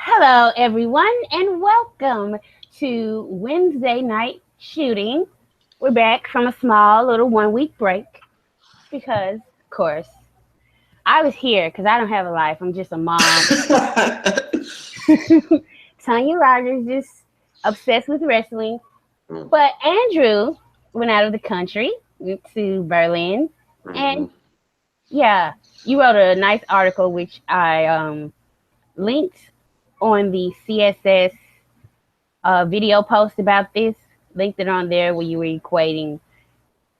Hello, everyone, and welcome to Wednesday night shooting. We're back from a small little 1 week break because, of course, I was here because I don't have a life. I'm just a mom. Tonya Rodgers just obsessed with wrestling. But Andrew went out of the country, went to Berlin, and yeah, you wrote a nice article which I linked on the CSS video post about this, linked it on there where you were equating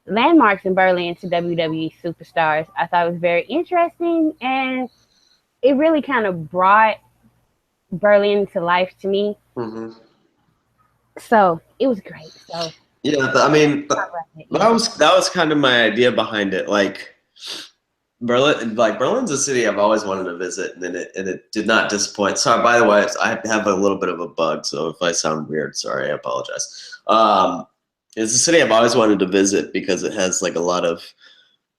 landmarks in Berlin to WWE superstars. I thought it was very interesting, and it really kind of brought Berlin to life to me. Mm-hmm. So it was great. So Yeah, I mean, that was kind of my idea behind it. Like Berlin's a city I've always wanted to visit, and it did not disappoint. Sorry, by the way, I have a little bit of a bug, so if I sound weird, sorry, I apologize. It's a city I've always wanted to visit because it has like a lot of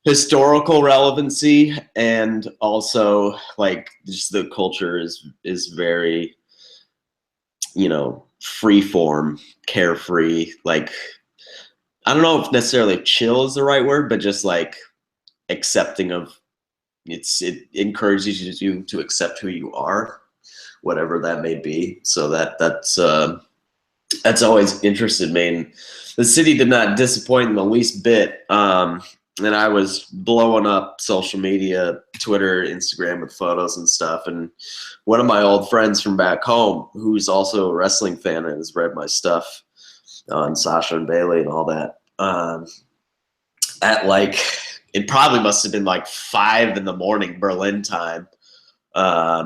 historical relevancy, and also like just the culture is very, free form, carefree. Like I don't know if necessarily chill is the right word, but just like accepting of it encourages you to accept who you are, whatever that may be. So that's always interested me. And the city did not disappoint in the least bit. And I was blowing up social media, Twitter, Instagram with photos and stuff. And one of my old friends from back home, who's also a wrestling fan and has read my stuff on Sasha and Bailey and all that, at like, it probably must have been like 5 a.m. Berlin time.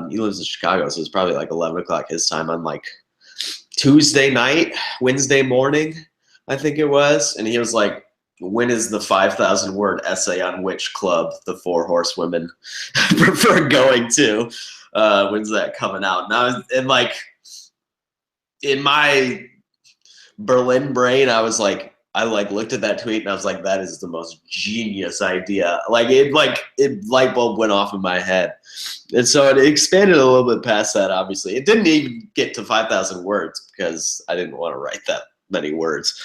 He lives in Chicago, so it's probably like 11 o'clock his time on like Tuesday night, Wednesday morning, I think it was. And he was like, when is the 5,000 word essay on which club the Four Horsewomen prefer going to? When's that coming out? And like in my Berlin brain, I looked at that tweet and I was like, that is the most genius idea. It light bulb went off in my head. And so it expanded a little bit past that, obviously. It didn't even get to 5,000 words because I didn't want to write that many words.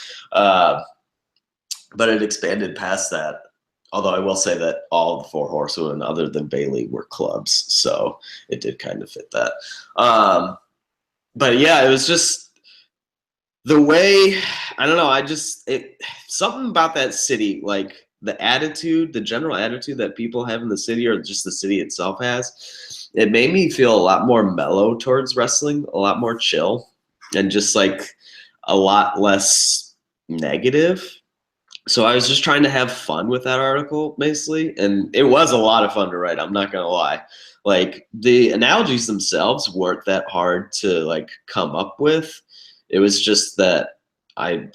But it expanded past that. Although I will say that all the Four Horsewomen other than Bailey were clubs. So it did kind of fit that. But yeah, it was just the way, I don't know, something about that city, like the general attitude that people have in the city, or just the city itself has, it made me feel a lot more mellow towards wrestling, a lot more chill, and just like a lot less negative. So I was just trying to have fun with that article, basically, and it was a lot of fun to write, I'm not gonna lie. Like the analogies themselves weren't that hard to like come up with. It was just that I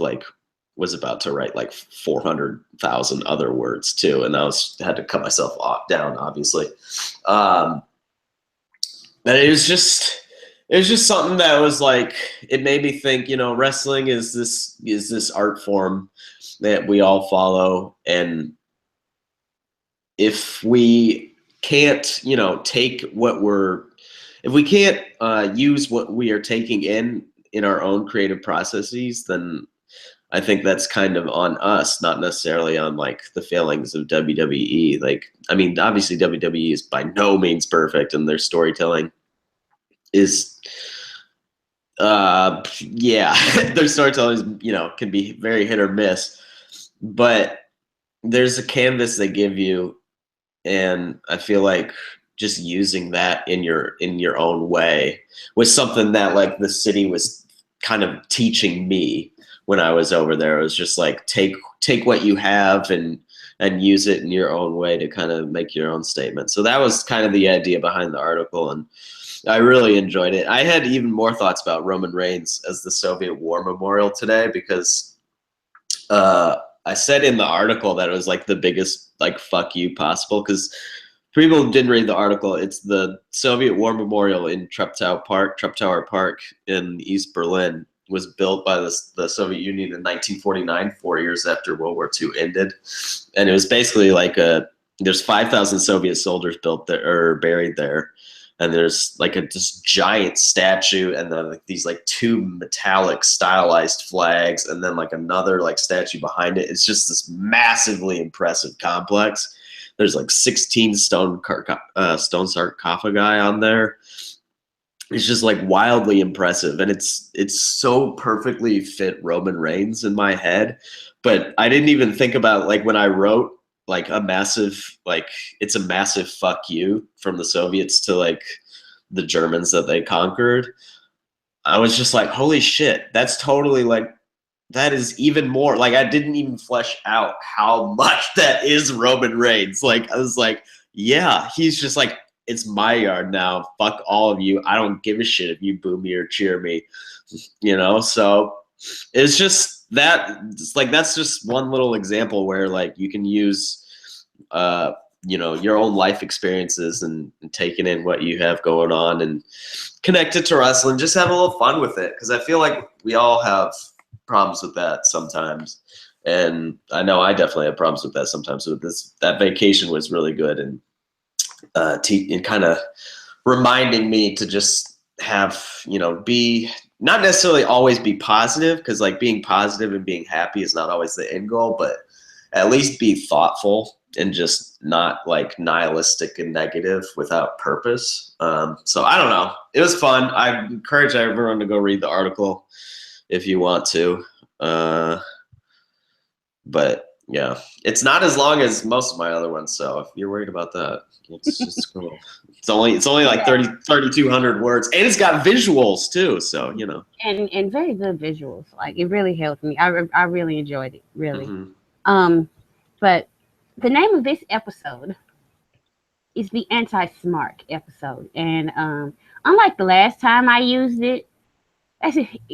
was about to write like 400,000 other words too, and had to cut myself down, obviously. But it was just something that was like, it made me think, wrestling is this art form that we all follow, and if we can't, if we can't use what we are taking in our own creative processes, then I think that's kind of on us, not necessarily on like the failings of WWE. Like, I mean, obviously WWE is by no means perfect, and their storytelling is, their storytelling is, can be very hit or miss, but there's a canvas they give you, and I feel like just using that in your own way was something that like the city was kind of teaching me when I was over there. It was just like, take what you have and use it in your own way to kind of make your own statement. So that was kind of the idea behind the article, and I really enjoyed it. I had even more thoughts about Roman Reigns as the Soviet War Memorial today, because I said in the article that it was like the biggest like fuck you possible, because people who didn't read the article, it's the Soviet War Memorial in Treptower Park in East Berlin. Was built by the Soviet Union in 1949, 4 years after World War II ended. And it was basically like there's 5,000 Soviet soldiers built there or buried there. and there's like this giant statue, and then like these like two metallic stylized flags, and then like another like statue behind it. It's just this massively impressive complex. There's like 16 stone sarcophagi on there. It's just like wildly impressive, and it's so perfectly fit Roman Reigns in my head. But I didn't even think about, like, when I wrote like it's a massive fuck you from the Soviets to like the Germans that they conquered. I was just like, holy shit, that's totally like, that is even more, like, I didn't even flesh out how much that is Roman Reigns. Like, I was like, yeah, he's just like, it's my yard now. Fuck all of you. I don't give a shit if you boo me or cheer me, you know? So it's just that, it's like, that's just one little example where like you can use, you know, your own life experiences and taking in what you have going on and connect it to wrestling. Just have a little fun with it. Cause I feel like we all have problems with that sometimes. And I know I definitely have problems with that sometimes. So that vacation was really good. And kind of reminding me to just have, you know, be not necessarily always be positive, because like being positive and being happy is not always the end goal, but at least be thoughtful and just not like nihilistic and negative without purpose. So I don't know. It was fun. I encourage everyone to go read the article if you want to. But yeah, it's not as long as most of my other ones. So if you're worried about that, it's cool. It's only like 3,200 words, and it's got visuals too. So, you know, and very good visuals. Like, it really helped me. I really enjoyed it. Really. Mm-hmm. But the name of this episode is the Anti-Smark episode, and unlike the last time I used it,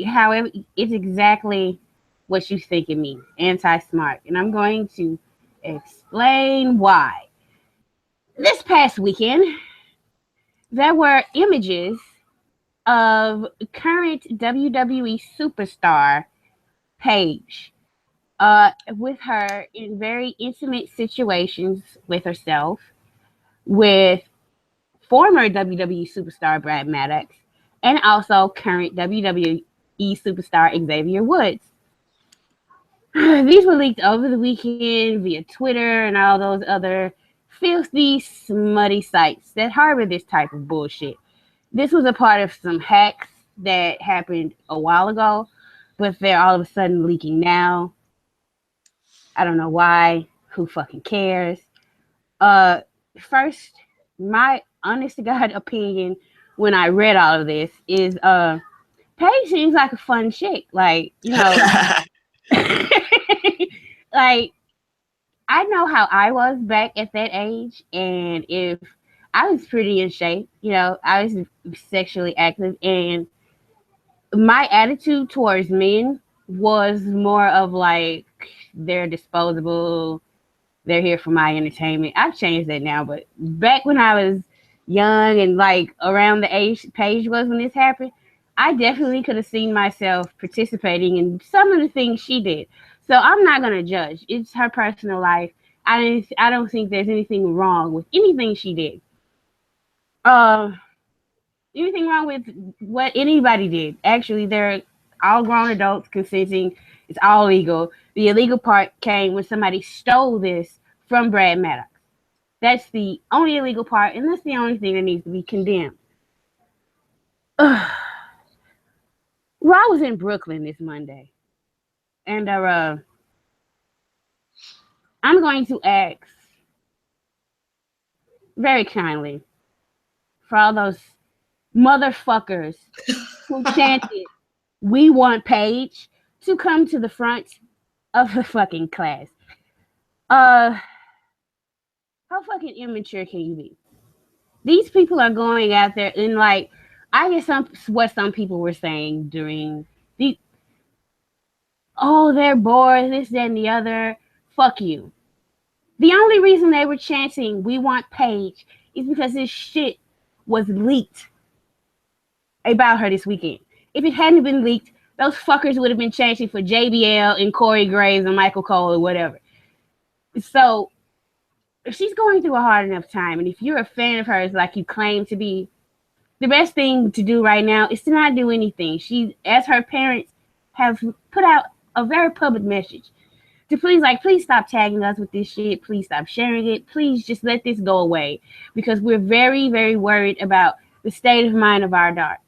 however, it's exactly what you think it means, anti-smart. And I'm going to explain why. This past weekend, there were images of current WWE superstar Paige with her in very intimate situations with herself, with former WWE superstar Brad Maddox, and also current WWE superstar Xavier Woods. These were leaked over the weekend via Twitter and all those other filthy, smutty sites that harbor this type of bullshit. This was a part of some hacks that happened a while ago, but they're all of a sudden leaking now. I don't know why. Who fucking cares? First, my honest to God opinion when I read all of this is Paige seems like a fun chick. Like, you know, like, I know how I was back at that age, and if I was pretty in shape, you know, I was sexually active, and my attitude towards men was more of like, they're disposable, they're here for my entertainment. I've changed that now, but back when I was young and like around the age Paige was when this happened, I definitely could have seen myself participating in some of the things she did. So I'm not gonna judge. It's her personal life. I don't think there's anything wrong with anything she did. Anything wrong with what anybody did? Actually, they're all grown adults consenting. It's all legal. The illegal part came when somebody stole this from Brad Maddox. That's the only illegal part, and that's the only thing that needs to be condemned. Raw was in Brooklyn this Monday, and I'm going to ask very kindly for all those motherfuckers who chanted, "We want Paige," to come to the front of the fucking class. How fucking immature can you be? These people are going out there and like, I guess what some people were saying during the, oh, they're bored, this, that, and the other. Fuck you. The only reason they were chanting, "We want Paige," is because this shit was leaked about her this weekend. If it hadn't been leaked, those fuckers would have been chanting for JBL and Corey Graves and Michael Cole or whatever. So she's going through a hard enough time, and if you're a fan of hers like you claim to be, the best thing to do right now is to not do anything. She, as her parents, have put out a very public message to please stop tagging us with this shit. Please stop sharing it. Please just let this go away because we're very, very worried about the state of mind of our daughter.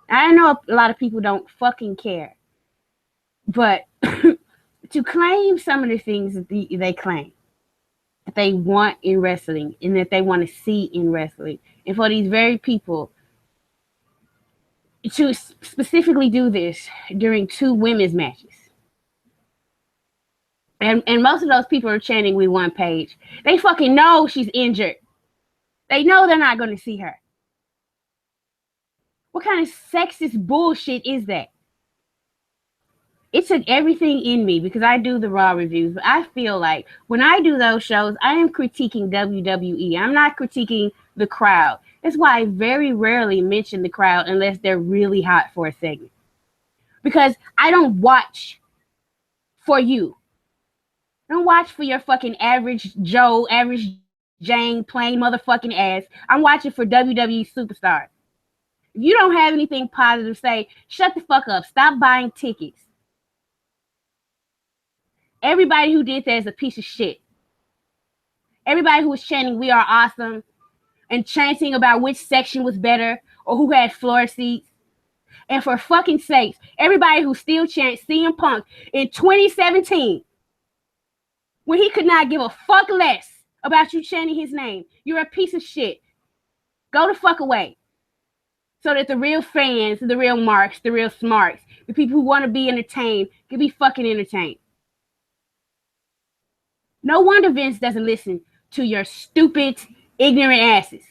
I know a lot of people don't fucking care, but to claim some of the things that they claim that they want in wrestling and that they want to see in wrestling, and for these very people to specifically do this during 2 women's matches. And most of those people are chanting, "We want Paige." They fucking know she's injured. They know they're not going to see her. What kind of sexist bullshit is that? It took everything in me because I do the Raw reviews, but I feel like when I do those shows, I am critiquing WWE. I'm not critiquing the crowd. That's why I very rarely mention the crowd unless they're really hot for a segment. Because I don't watch for you. I don't watch for your fucking average Joe, average Jane, plain motherfucking ass. I'm watching for WWE superstars. If you don't have anything positive to say, shut the fuck up. Stop buying tickets. Everybody who did that is a piece of shit. Everybody who was chanting, "We are awesome," and chanting about which section was better or who had floor seats. And for fucking sakes, everybody who still chants CM Punk in 2017, when he could not give a fuck less about you chanting his name, you're a piece of shit. Go the fuck away. So that the real fans, the real marks, the real smarts, the people who want to be entertained can be fucking entertained. No wonder Vince doesn't listen to your stupid, ignorant asses.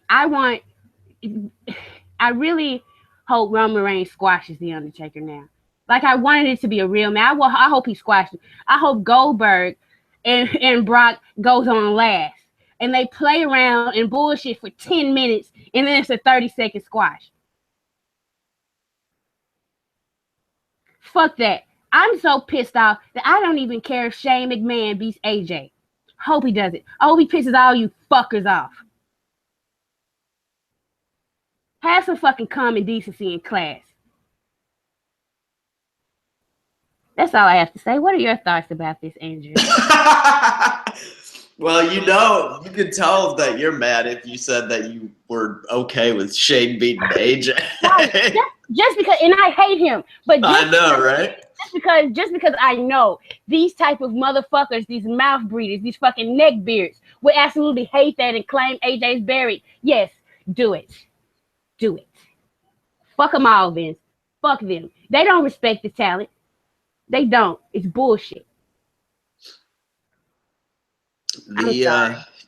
I really hope Roman Reigns squashes The Undertaker now. Like, I wanted it to be a real man. I hope he squashed him. I hope Goldberg and Brock goes on last. And they play around and bullshit for 10 minutes, and then it's a 30-second squash. Fuck that. I'm so pissed off that I don't even care if Shane McMahon beats AJ. Hope he does it. I hope he pisses all you fuckers off. Have some fucking common decency and class. That's all I have to say. What are your thoughts about this, Andrew? Well, you could tell that you're mad if you said that you were okay with Shane beating AJ. Right. Just because, and I hate him, but I know, right? Just because I know these type of motherfuckers, these mouth breeders, these fucking neckbeards would absolutely hate that and claim AJ's buried. Yes, do it. Do it. Fuck them all, Vince. Fuck them. They don't respect the talent. They don't. It's bullshit.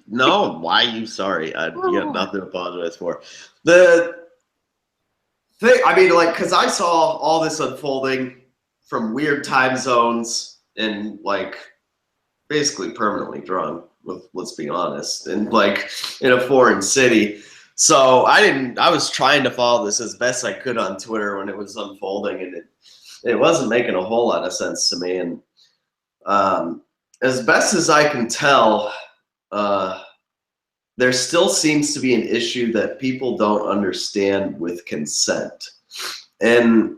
No, why are you sorry? You have nothing to apologize for. The thing, I mean, like, because I saw all this unfolding from weird time zones and, like, basically permanently drunk, let's be honest, and, like, in a foreign city. So I was trying to follow this as best I could on Twitter when it was unfolding, and it wasn't making a whole lot of sense to me. And as best as I can tell, there still seems to be an issue that people don't understand with consent. And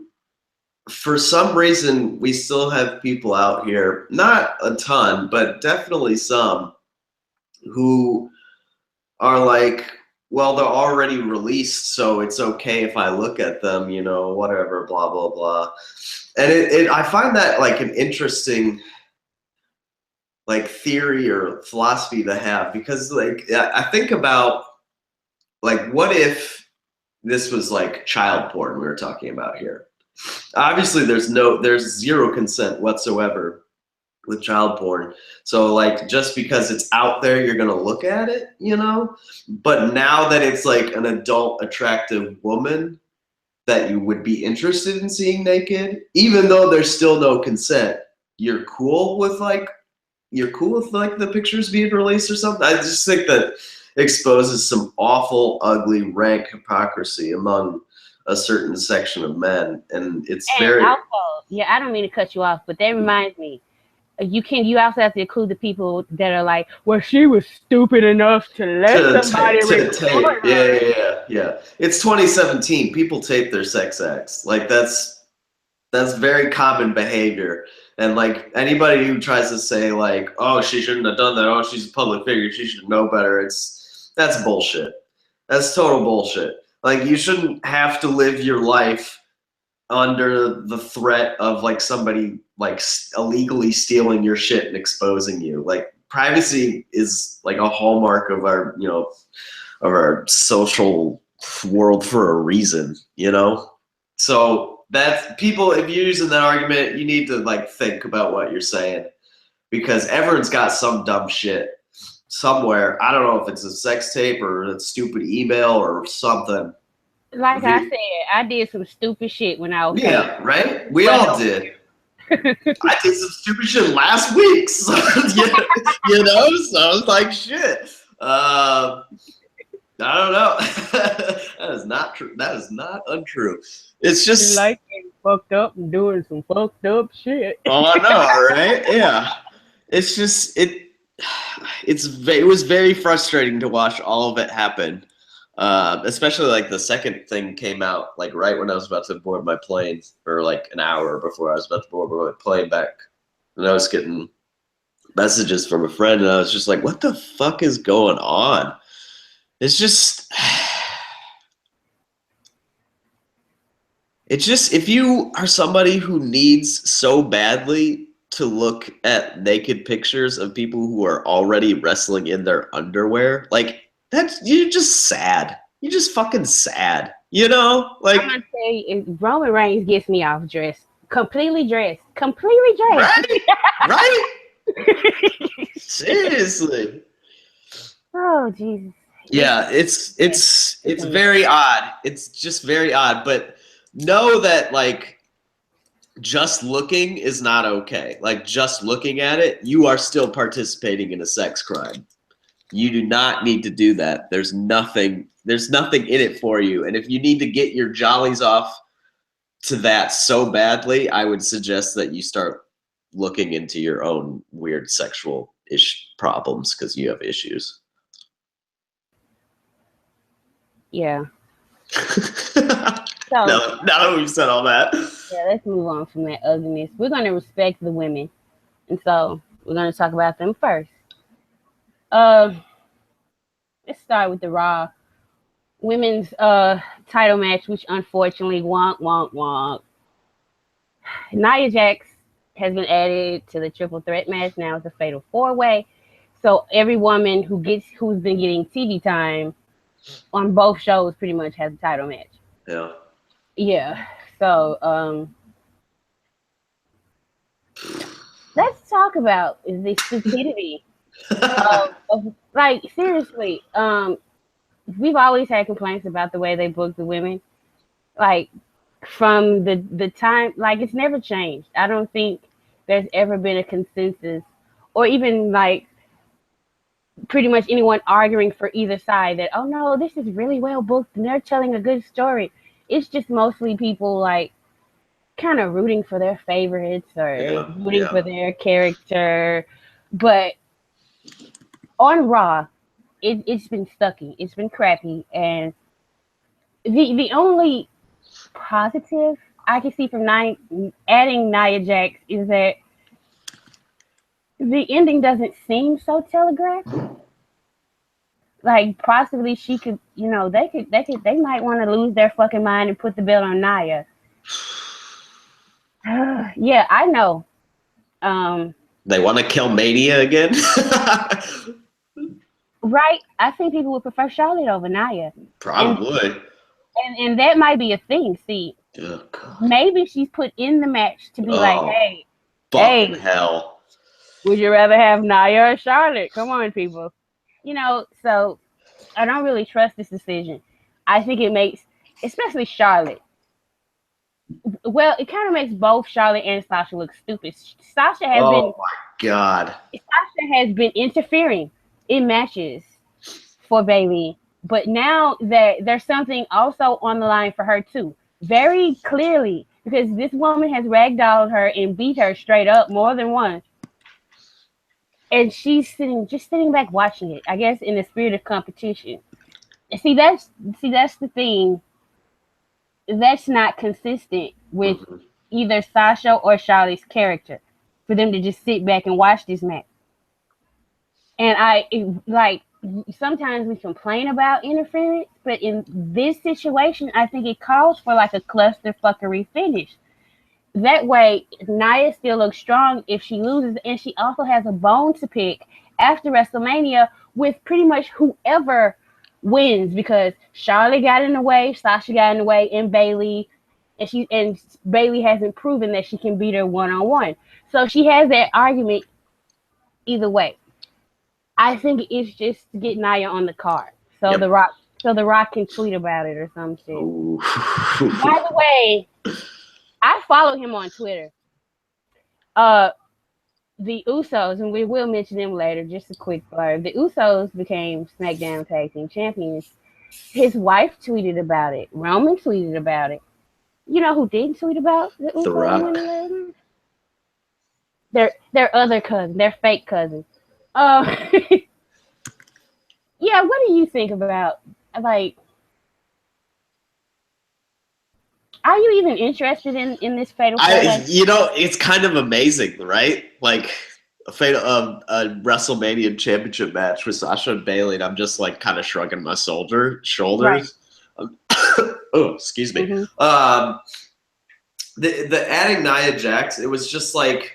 for some reason, we still have people out here, not a ton, but definitely some, who are like, well, they're already released, so it's okay if I look at them, you know, whatever, blah, blah, blah. And I find that, like, an interesting, like, theory or philosophy to have, because, like, I think about, like, what if this was like child porn we were talking about here? Obviously there's zero consent whatsoever with child porn. So, like, just because it's out there, you're gonna look at it, you know? But now that it's like an adult attractive woman that you would be interested in seeing naked, even though there's still no consent, you're cool with the pictures being released or something. I just think that exposes some awful, ugly, rank hypocrisy among a certain section of men, and it's very. Also, yeah, I don't mean to cut you off, but that reminds me. you also have to include the people that are like, well, she was stupid enough to let somebody record her. Yeah. It's 2017. People tape their sex acts. Like that's very common behavior. And like anybody who tries to say like, oh, she shouldn't have done that. Oh, she's a public figure. She should know better. That's bullshit. That's total bullshit. Like you shouldn't have to live your life under the threat of like somebody like illegally stealing your shit and exposing you. Like privacy is like a hallmark of our, of our social world for a reason, So that's people, if you're using that argument, you need to like think about what you're saying because everyone's got some dumb shit somewhere. I don't know if it's a sex tape or a stupid email or something. Like I said, I did some stupid shit when I was right? We all did. I did some stupid shit last week, so, so I was like, shit. I don't know. That is not true. That is not untrue. It's just like getting fucked up and doing some fucked up shit. Oh, I know, right? Yeah. It's just it was very frustrating to watch all of it happen. Especially like the second thing came out like right when I was about to board my plane, or like an hour before I was about to board my plane back, and I was getting messages from a friend, and I was just like, "What the fuck is going on?" It's just if you are somebody who needs so badly to look at naked pictures of people who are already wrestling in their underwear, like. You're just sad. You're just fucking sad. Like I'm gonna tell you, Roman Reigns gets me off dressed. Completely dressed. Right? Seriously. Oh Jesus. Yeah, it's very odd. It's just very odd. But know that like just looking is not okay. Like just looking at it, you are still participating in a sex crime. You do not need to do that. There's nothing in it for you. And if you need to get your jollies off to that so badly, I would suggest that you start looking into your own weird sexual problems because you have issues. Yeah. Now that we've said all that. Yeah, let's move on from that ugliness. We're going to respect the women. And so we're going to talk about them first. Let's start with the Raw women's title match, which unfortunately wonk. Nia Jax has been added to the triple threat match. Now it's a fatal 4-way. So every woman who's been getting TV time on both shows pretty much has a title match. Yeah. Yeah. So let's talk about the stupidity. Like seriously, we've always had complaints about the way they book the women. Like from the time, like it's never changed. I don't think there's ever been a consensus, or even like pretty much anyone arguing for either side that, oh no, this is really well booked and they're telling a good story. It's just mostly people like kind of rooting for their favorites or rooting for their character. But on Raw, it's been sucky. It's been crappy. And the only positive I can see from adding Nia Jax is that the ending doesn't seem so telegraphed. Like possibly she could, they might want to lose their fucking mind and put the belt on Nia. Yeah, I know. They want to kill Mania again? Right? I think people would prefer Charlotte over Nia. Probably. And that might be a thing. See, maybe she's put in the match to be like, hey, hell. Would you rather have Nia or Charlotte? Come on, people. So I don't really trust this decision. I think it makes, especially Charlotte. Well, it kind of makes both Charlotte and Sasha look stupid. Sasha has been. Oh my God. Sasha has been interfering in matches for Bayley, but now that there's something also on the line for her too, very clearly, because this woman has ragdolled her and beat her straight up more than once. and she's sitting back watching it. I guess in the spirit of competition. And that's the thing. That's not consistent with either Sasha or Charlotte's character for them to just sit back and watch this match. And like sometimes we complain about interference, but in this situation, I think it calls for like a clusterfuckery finish. That way, Nia still looks strong if she loses, and she also has a bone to pick after WrestleMania with pretty much whoever wins, because Charlotte got in the way, Sasha got in the way, and Bayley, and Bayley hasn't proven that she can beat her one-on-one. So she has that argument either way. I think it's just to get Nia on the card, so the Rock can tweet about it or some shit. By the way, I follow him on Twitter. The Usos, and we will mention them later, just a quick blurb. The Usos became SmackDown Tag Team Champions. His wife tweeted about it. Roman tweeted about it. You know who didn't tweet about the Usos? The Rock. Their other cousin, their fake cousin. Yeah, what do you think about, like, are you even interested in this fatal four-way? It's kind of amazing, right? Like a WrestleMania championship match with Sasha and Bayley, and I'm just like kind of shrugging my shoulders. Right. Oh, excuse me. Mm-hmm. The adding Nia Jax, it was just like,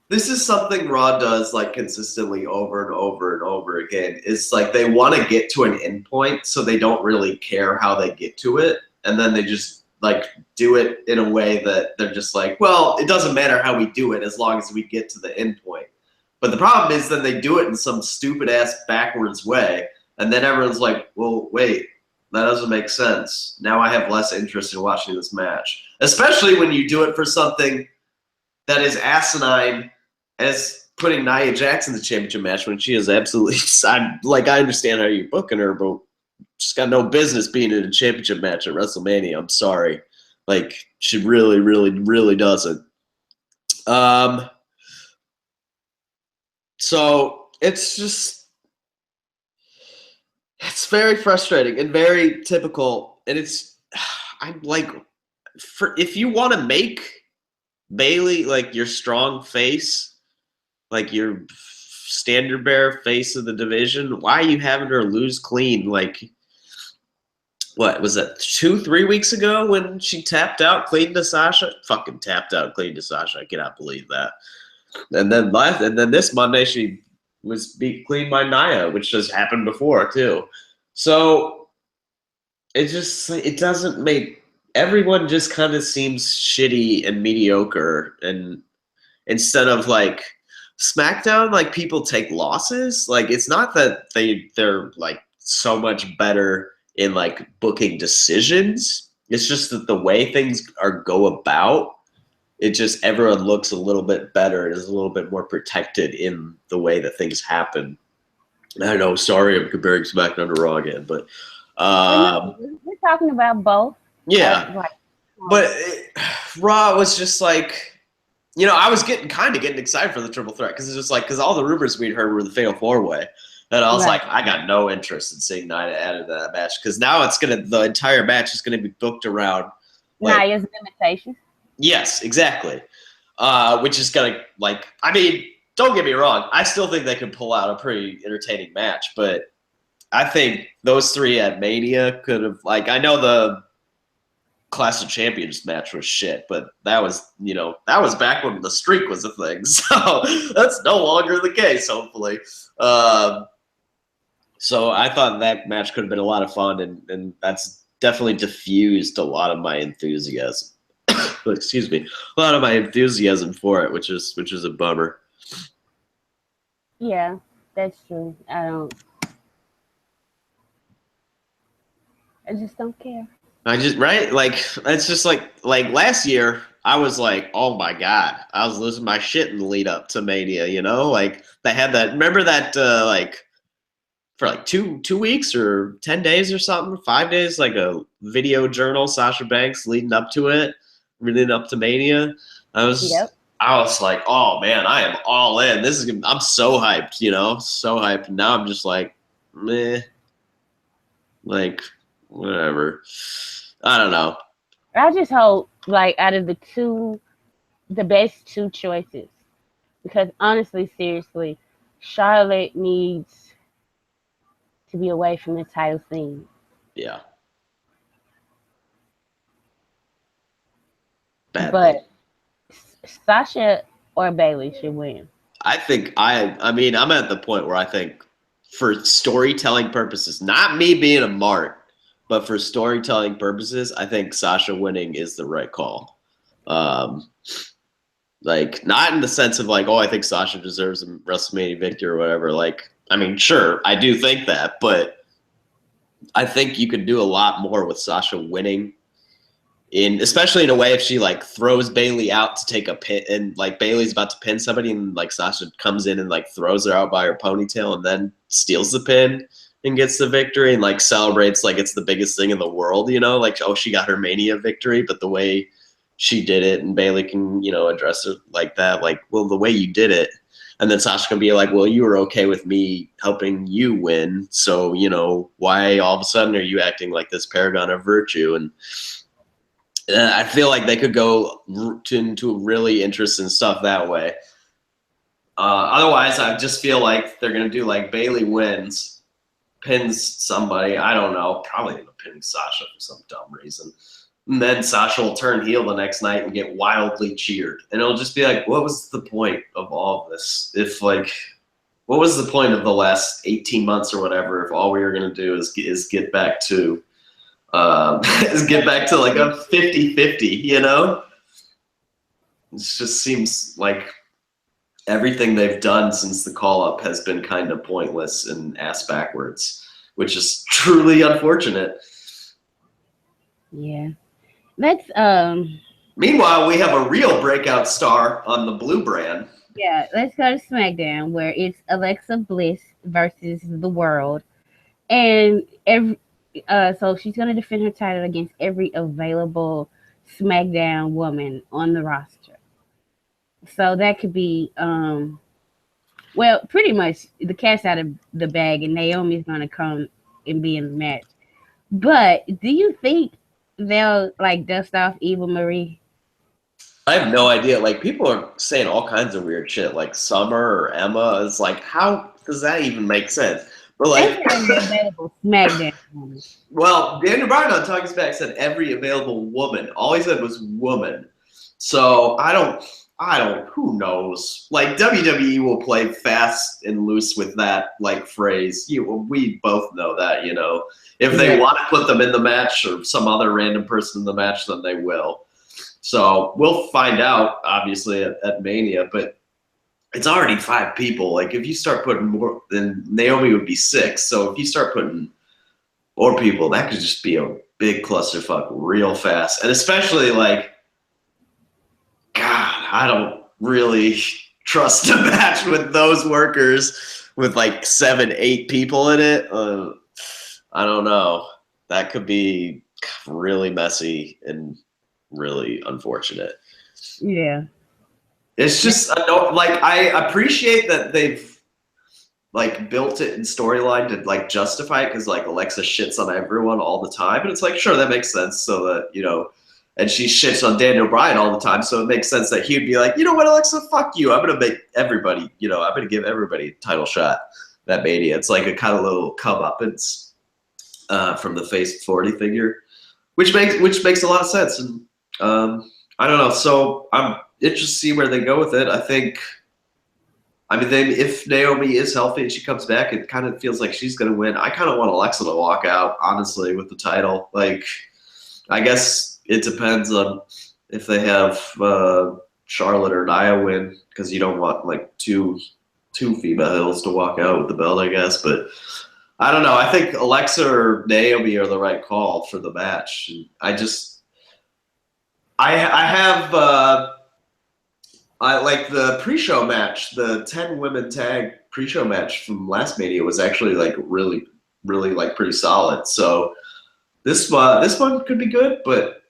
this is something Raw does like consistently over and over and over again. It's like they want to get to an endpoint, so they don't really care how they get to it, and then they just like do it in a way that they're just like, well, it doesn't matter how we do it as long as we get to the end point. But the problem is then they do it in some stupid ass backwards way, and then everyone's like, well, wait, that doesn't make sense. Now I have less interest in watching this match, especially when you do it for something that is asinine as putting Nia Jax in the championship match when she is absolutely, I understand how you're booking her, but she's got no business being in a championship match at WrestleMania. I'm sorry. Like, she really, really, really doesn't. So it's just, it's very frustrating and very typical. And I'm like, if you want to make Bayley like your strong face, like your standard bearer face of the division, why are you having her lose clean? Like, what was that, 2-3 weeks ago when she tapped out clean to Sasha? Fucking tapped out clean to Sasha. I cannot believe that. And then this Monday she was beat clean by Nia, which has happened before too. So it doesn't make, everyone just kind of seems shitty and mediocre, and instead of like SmackDown, like people take losses. Like, it's not that they're like so much better in like booking decisions. It's just that the way things go about, it just, everyone looks a little bit better and is a little bit more protected in the way that things happen. I know, sorry, I'm comparing SmackDown to Raw again, but we're talking about both. Yeah, but Raw was just like, I was getting excited for the triple threat because all the rumors we'd heard were the fatal four-way, and I was like, I got no interest in seeing Nia added to that match, because now the entire match is gonna be booked around like, Nia's limitations. Yes, exactly. Which is gonna, like, I mean, don't get me wrong, I still think they can pull out a pretty entertaining match, but I think those three at Mania could have, like, I know the Clash of Champions match was shit, but that was back when the streak was a thing, so that's no longer the case, hopefully. So I thought that match could have been a lot of fun, and that's definitely diffused a lot of my enthusiasm. Excuse me, a lot of my enthusiasm for it, which is a bummer. Yeah, that's true. I just don't care. Right? Like, it's just like last year, I was like, oh my God, I was losing my shit in the lead up to Mania, Like, they had that, remember that, like, for like two weeks or 10 days or something, 5 days, like a video journal, Sasha Banks leading up to Mania. I was I was like, oh man, I am all in. I'm so hyped, so hyped. Now I'm just like, meh, like whatever. I don't know. I just hope, like, out of the best two choices, because honestly, seriously, Charlotte needs to be away from the title scene. Yeah, badly. But Sasha or Bailey should win. I think I mean, I'm at the point where I think for storytelling purposes, not me being a mark, but for storytelling purposes, I think Sasha winning is the right call. Um, like not in the sense of like, oh, I think Sasha deserves a WrestleMania victory or whatever. Like, I mean, sure, I do think that, but I think you could do a lot more with Sasha winning especially in a way if she like throws Bailey out to take a pin and like Bailey's about to pin somebody and like Sasha comes in and like throws her out by her ponytail and then steals the pin and gets the victory and like celebrates like it's the biggest thing in the world, like, oh, she got her Mania victory, but the way she did it and Bailey can, address her like that, like, well, the way you did it. And then Sasha can be like, well, you were okay with me helping you win. So, why all of a sudden are you acting like this paragon of virtue? And I feel like they could go into really interesting stuff that way. Otherwise, I just feel like they're going to do like Bailey wins, pins somebody. I don't know. Probably going to pin Sasha for some dumb reason. And then Sasha will turn heel the next night and get wildly cheered. And it'll just be like, what was the point of all of this? What was the point of the last 18 months or whatever if all we were going to do is get back to get back to like a 50-50, It just seems like everything they've done since the call-up has been kind of pointless and ass backwards, which is truly unfortunate. Yeah. Let's Meanwhile, we have a real breakout star on the blue brand. Yeah, let's go to SmackDown where it's Alexa Bliss versus the World. And so she's going to defend her title against every available SmackDown woman on the roster. So that could be, well, pretty much the cat's out of the bag, and Naomi's going to come and be in the match. But do you think they'll like dust off Eva Marie? I have no idea. Like, people are saying all kinds of weird shit, like Summer or Emma. It's like, how does that even make sense? But like, every available SmackDown woman. Well, Daniel Bryan on Talking Smack said every available woman. All he said was woman. So I don't. Who knows? Like, WWE will play fast and loose with that like phrase. We both know that. If they want to put them in the match or some other random person in the match, then they will. So we'll find out, obviously, at Mania. But it's already 5 people. Like, if you start putting more, then Naomi would be 6. So if you start putting more people, that could just be a big clusterfuck real fast. And especially, like, God, I don't really trust a match with those workers with like 7, 8 people in it. I don't know. That could be really messy and really unfortunate. Yeah. It's just like, I appreciate that they've like built it in storyline to like justify it because like Alexa shits on everyone all the time, and it's like, sure, that makes sense. So that and she shits on Daniel Bryan all the time, so it makes sense that he'd be like, you know what, Alexa, fuck you. I'm gonna make everybody, I'm gonna give everybody a title shot that Mania. It's like a kind of little come-uppance from the face 40 figure, which makes a lot of sense. And I don't know. So I'm interested to see where they go with it. If Naomi is healthy and she comes back, it kind of feels like she's going to win. I kind of want Alexa to walk out, honestly, with the title. Like, I guess it depends on if they have Charlotte or Nia win, because you don't want like two female heels to walk out with the belt, I guess. But I don't know. I think Alexa or Naomi are the right call for the match. I like the pre-show match, the 10 women tag pre-show match from last Mania was actually like really, really like pretty solid. So this one could be good, but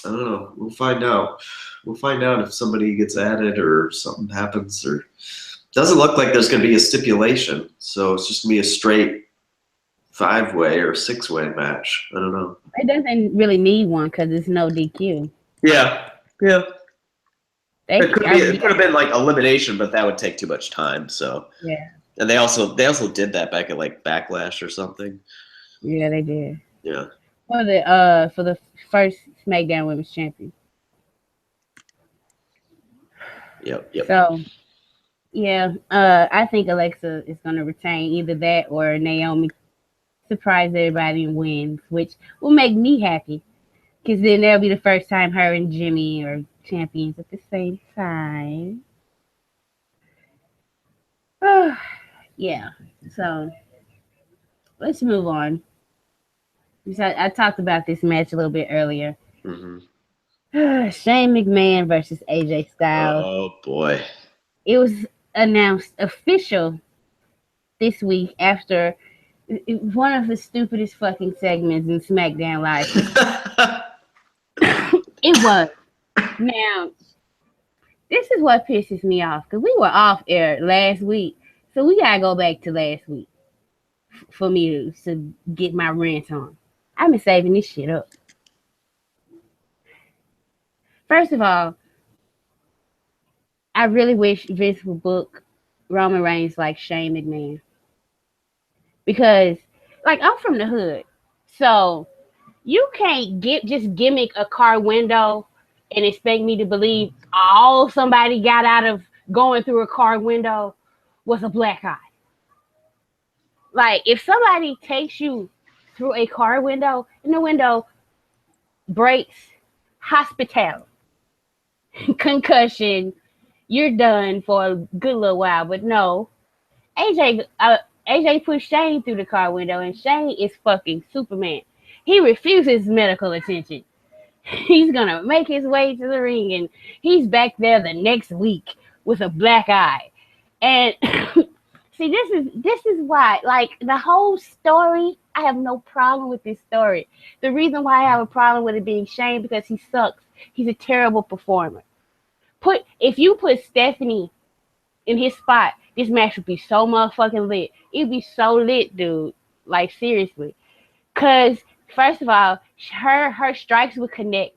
I don't know. We'll find out. We'll find out if somebody gets added or something happens. Or doesn't look like there's going to be a stipulation, so it's just going to be a straight 5-way or 6-way match. I don't know. It doesn't really need one because it's no DQ. Yeah. It could have been like elimination, but that would take too much time. So yeah. And they also did that back at like Backlash or something. Yeah, they did. Yeah. For the first SmackDown Women's Champion. Yep. So, yeah, I think Alexa is going to retain either that or Naomi surprise everybody and wins, which will make me happy because then that'll be the first time her and Jimmy are champions at the same time. Yeah, so let's move on. I talked about this match a little bit earlier. Mm-hmm. Shane McMahon versus AJ Styles. Oh boy! It was announced official this week after one of the stupidest fucking segments in SmackDown Live. It was. Now, this is what pisses me off because we were off air last week, so we gotta go back to last week for me to get my rant on. I've been saving this shit up. First of all, I really wish Vince would book Roman Reigns like Shane McMahon. Because, like, I'm from the hood. So, you can't just gimmick a car window and expect me to believe all somebody got out of going through a car window was a black eye. Like, if somebody takes you through a car window and the window breaks, hospital, concussion, you're done for a good little while. But no, AJ pushed Shane through the car window, and Shane is fucking Superman. He refuses medical attention. He's gonna make his way to the ring, and he's back there the next week with a black eye. And see, this is why, like, the whole story, I have no problem with this story. The reason why I have a problem with it being Shane, because he sucks. He's a terrible performer. If you put Stephanie in his spot, this match would be so motherfucking lit. It'd be so lit, dude. Like, seriously. Because, first of all, her strikes would connect.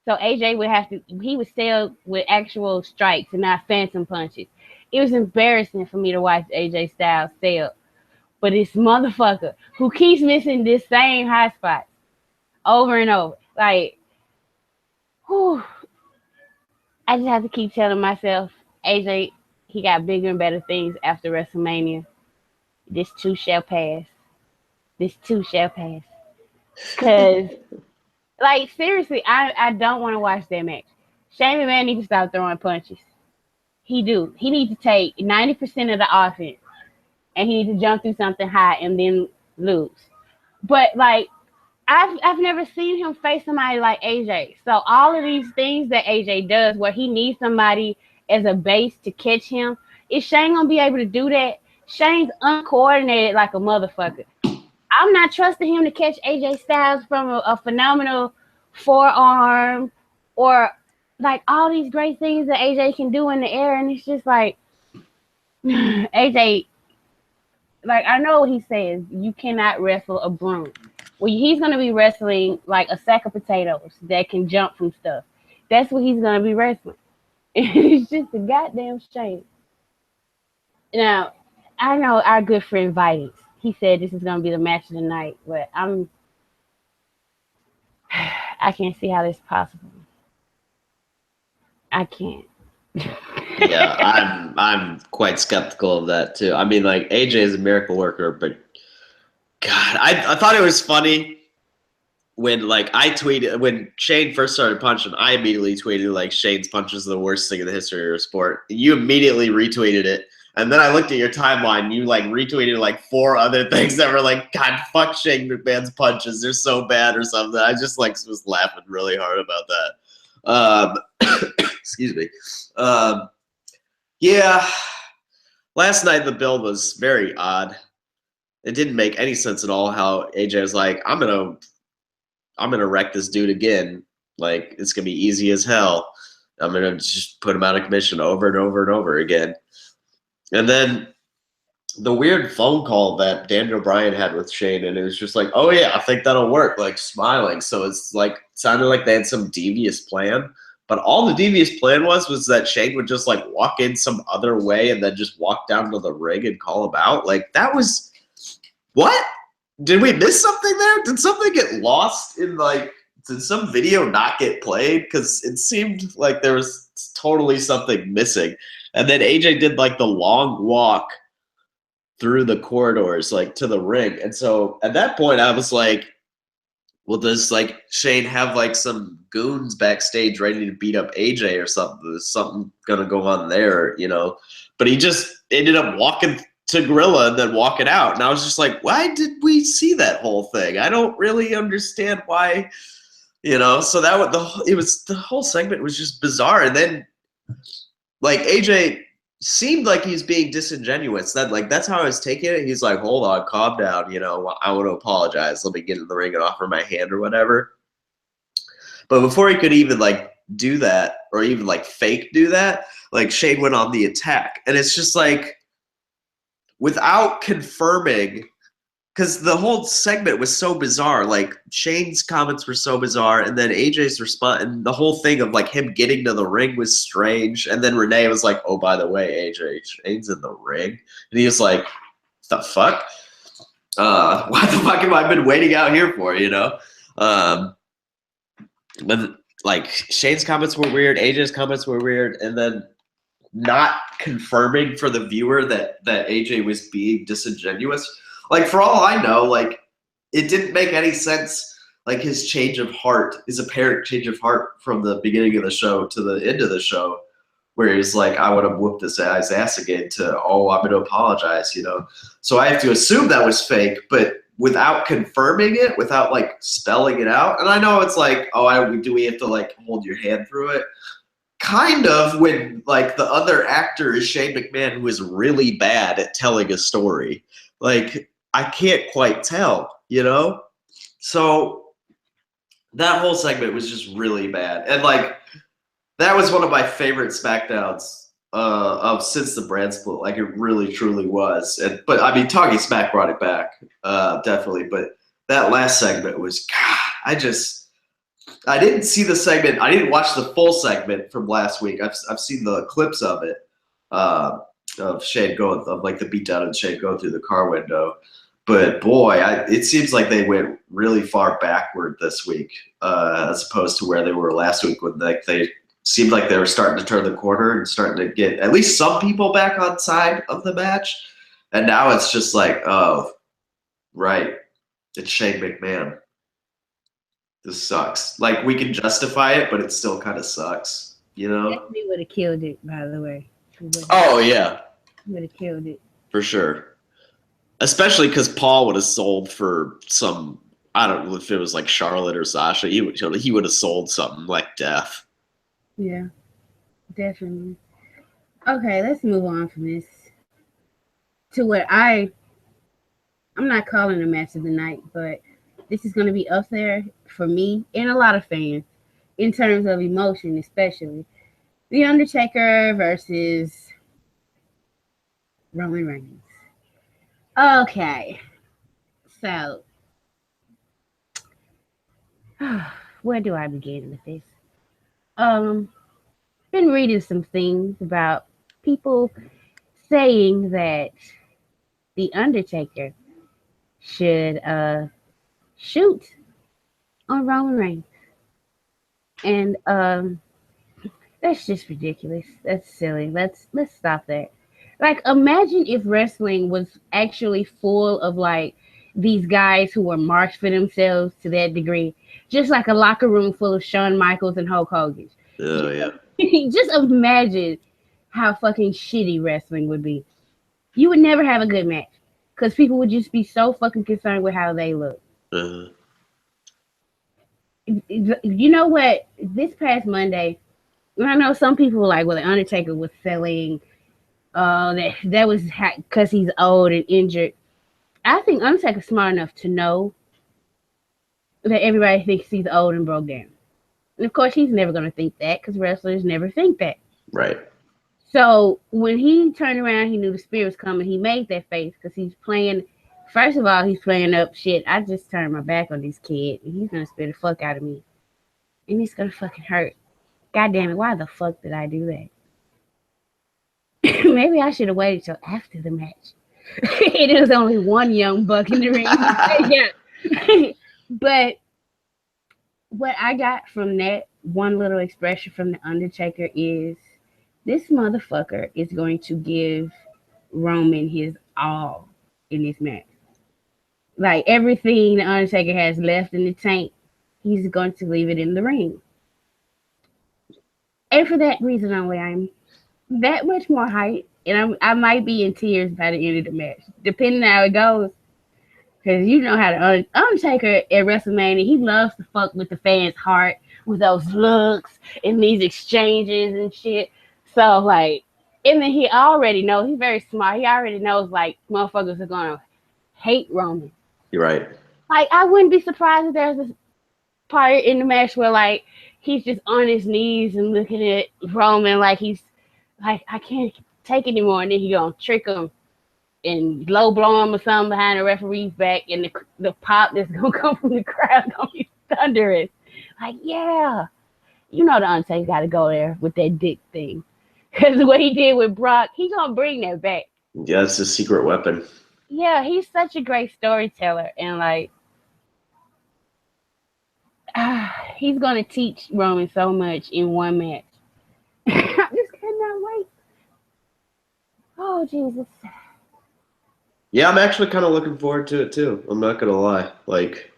So AJ he would sell with actual strikes and not phantom punches. It was embarrassing for me to watch AJ Styles sell. But this motherfucker who keeps missing this same high spot over and over. Like, whew. I just have to keep telling myself, AJ, he got bigger and better things after WrestleMania. This too shall pass. Because, like, seriously, I don't want to watch that match. Shane McMahon needs to stop throwing punches. He needs to take 90% of the offense, and he needs to jump through something high and then lose. But, like, I've never seen him face somebody like AJ. So all of these things that AJ does where he needs somebody as a base to catch him, is Shane gonna be able to do that? Shane's uncoordinated like a motherfucker. I'm not trusting him to catch AJ Styles from a phenomenal forearm or like all these great things that AJ can do in the air. And it's just like, AJ, like, I know what he says, you cannot wrestle a broom. Well, he's going to be wrestling like a sack of potatoes that can jump from stuff. That's what he's going to be wrestling. It's just a goddamn shame. Now, I know our good friend Vitus, he said this is going to be the match of the night, but I can't see how this is possible. I can't. Yeah, I'm quite skeptical of that too. I mean, like, AJ is a miracle worker, but God, I thought it was funny when, like, I tweeted when Shane first started punching. I immediately tweeted like Shane's punches are the worst thing in the history of our sport. You immediately retweeted it, and then I looked at your timeline. You like retweeted like 4 other things that were like, God, fuck Shane McMahon's punches. They're so bad or something. I just like was laughing really hard about that. Excuse me. Yeah, last night the build was very odd. It didn't make any sense at all how AJ was like, I'm gonna wreck this dude again. Like, it's going to be easy as hell. I'm going to just put him out of commission over and over and over again. And then the weird phone call that Daniel Bryan had with Shane, and it was just like, oh yeah, I think that'll work, like smiling. So it's like, sounded like they had some devious plan. But all the devious plan was that Shane would just like walk in some other way and then just walk down to the ring and call him out. Like, that was, what? Did we miss something there? Did something get lost in, like, did some video not get played? Because it seemed like there was totally something missing. And then AJ did like the long walk through the corridors, like to the ring. And so at that point I was like, well, does like Shane have like some goons backstage ready to beat up AJ or something? There's something gonna go on there, you know? But he just ended up walking to Gorilla and then walking out. And I was just like, why did we see that whole thing? I don't really understand why, you know? So that was the whole segment was just bizarre. And then like AJ seemed like he's being disingenuous. That's how I was taking it. He's like, hold on, calm down, you know, I want to apologize. Let me get in the ring and offer my hand or whatever. But before he could even like do that or even like fake do that, like Shane went on the attack. And it's just like, without confirming, because the whole segment was so bizarre. Like, Shane's comments were so bizarre, and then AJ's response, and the whole thing of like him getting to the ring was strange. And then Renee was like, "Oh, by the way, AJ, Shane's in the ring," and he was like, "The fuck? What the fuck have I been waiting out here for?" You know? But like Shane's comments were weird, AJ's comments were weird, and then not confirming for the viewer that AJ was being disingenuous. Like, for all I know, like, it didn't make any sense, like, his change of heart, his apparent change of heart from the beginning of the show to the end of the show, where he's like, I would have whooped this guy's ass again, to, oh, I'm going to apologize, you know? So I have to assume that was fake, but without confirming it, without, like, spelling it out. And I know it's like, oh, do we have to, like, hold your hand through it? Kind of, when, like, the other actor is Shane McMahon, who is really bad at telling a story. Like, I can't quite tell, you know? So that whole segment was just really bad. And, like, that was one of my favorite SmackDowns of since the brand split. Like, it really, truly was. But, I mean, Talking Smack brought it back, definitely. But that last segment was, God, I didn't see the segment. I didn't watch the full segment from last week. I've seen the clips of it, of Shane going, of like the beatdown and Shane going through the car window. But boy, it seems like they went really far backward this week, as opposed to where they were last week, when they seemed like they were starting to turn the corner and starting to get at least some people back on side of the match. And now it's just like, oh, right, it's Shane McMahon. This sucks. Like, we can justify it, but it still kind of sucks, you know? Definitely would have killed it, by the way. Oh, yeah. Would have killed it. For sure. Especially because Paul would have sold for some, I don't know if it was like Charlotte or Sasha, he would have sold something like death. Yeah, definitely. Okay, let's move on from this to what I'm not calling a match of the night, but this is going to be up there for me and a lot of fans in terms of emotion, especially. The Undertaker versus Roman Reigns. Okay, so where do I begin with this? Been reading some things about people saying that the Undertaker should shoot on Roman Reigns, and that's just ridiculous. That's silly. Let's stop that. Like, imagine if wrestling was actually full of like these guys who were marks for themselves to that degree, just like a locker room full of Shawn Michaels and Hulk Hogan. Oh yeah. Just imagine how fucking shitty wrestling would be. You would never have a good match because people would just be so fucking concerned with how they look. Uh-huh. You know what? This past Monday, I know some people were like, well, the Undertaker was selling. That was because he's old and injured. I think Undertaker's smart enough to know that everybody thinks he's old and broke down. And of course, he's never going to think that because wrestlers never think that. Right. So when he turned around, he knew the spear was coming. He made that face because he's playing. First of all, he's playing up shit. I just turned my back on this kid, and he's gonna spear the fuck out of me, and it's gonna fucking hurt. God damn it! Why the fuck did I do that? Maybe I should have waited till after the match. It was only one young buck in the ring. Yeah, but what I got from that one little expression from the Undertaker is this motherfucker is going to give Roman his all in this match. Like everything the Undertaker has left in the tank, he's going to leave it in the ring. And for that reason only, I'm that much more hyped. And I might be in tears by the end of the match, depending on how it goes. Because you know how the Undertaker at WrestleMania, he loves to fuck with the fans' heart with those looks and these exchanges and shit. So, like, and then he already knows, he's very smart. He already knows, like, motherfuckers are going to hate Roman. You're right. Like, I wouldn't be surprised if there's a part in the match where, like, he's just on his knees and looking at Roman like he's, like, I can't take anymore. And then he going to trick him and low blow him or something behind the referee's back, and the pop that's gonna come from the crowd gonna be thunderous. Like, yeah, you know the Undertaker got to go there with that dick thing, because what he did with Brock, he gonna bring that back. Yeah, it's a secret weapon. Yeah, he's such a great storyteller, and like, he's gonna teach Roman so much in one match. I just cannot wait. Oh Jesus. Yeah, I'm actually kind of looking forward to it too. I'm not gonna lie. Like,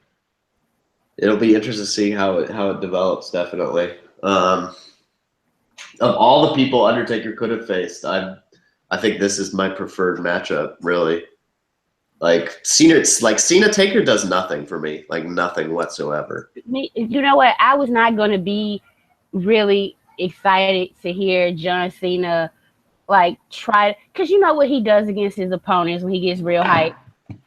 it'll be interesting to see how it develops. Definitely. Of all the people Undertaker could have faced, I think this is my preferred matchup. Really, like Cena Taker does nothing for me. Like nothing whatsoever. You know what? I was not gonna be really excited to hear John Cena. Like try, because you know what he does against his opponents when he gets real hype.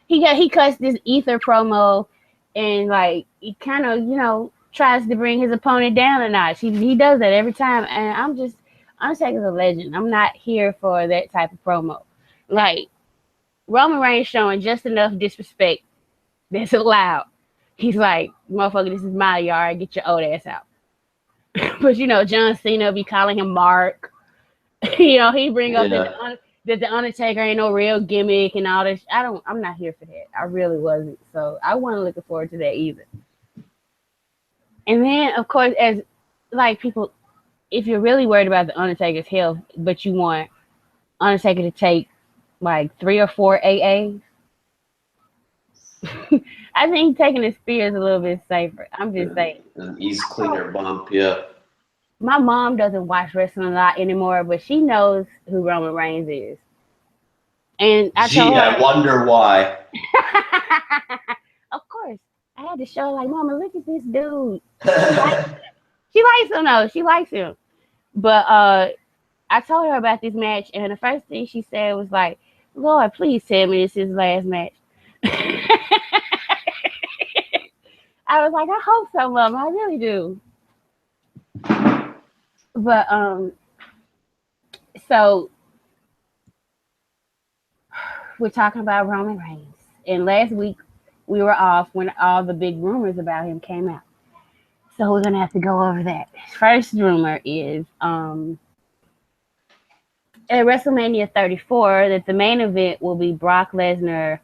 He cuts this ether promo, and like he kind of tries to bring his opponent down a notch. He does that every time, and Undertaker's a legend. I'm not here for that type of promo. Like Roman Reigns showing just enough disrespect that's allowed. He's like, motherfucker, this is my yard. Get your old ass out. But John Cena be calling him Mark. He bring up that the Undertaker ain't no real gimmick and all this. I'm not here for that. I really wasn't. So I wasn't looking forward to that either. And then, of course, as like people, if you're really worried about the Undertaker's health, but you want Undertaker to take like 3 or 4 AAs, I think taking the spear is a little bit safer. I'm just saying. An easy cleaner bump, yeah. My mom doesn't watch wrestling a lot anymore, but she knows who Roman Reigns is. And I wonder why. Of course. I had to show her, like, Mama, look at this dude. She likes him, though. She likes him. But I told her about this match, and the first thing she said was like, Lord, please tell me this is his last match. I was like, I hope so, Mom. I really do. But so we're talking about Roman Reigns, and last week we were off when all the big rumors about him came out. So we're gonna have to go over that. First rumor is at WrestleMania 34 that the main event will be Brock Lesnar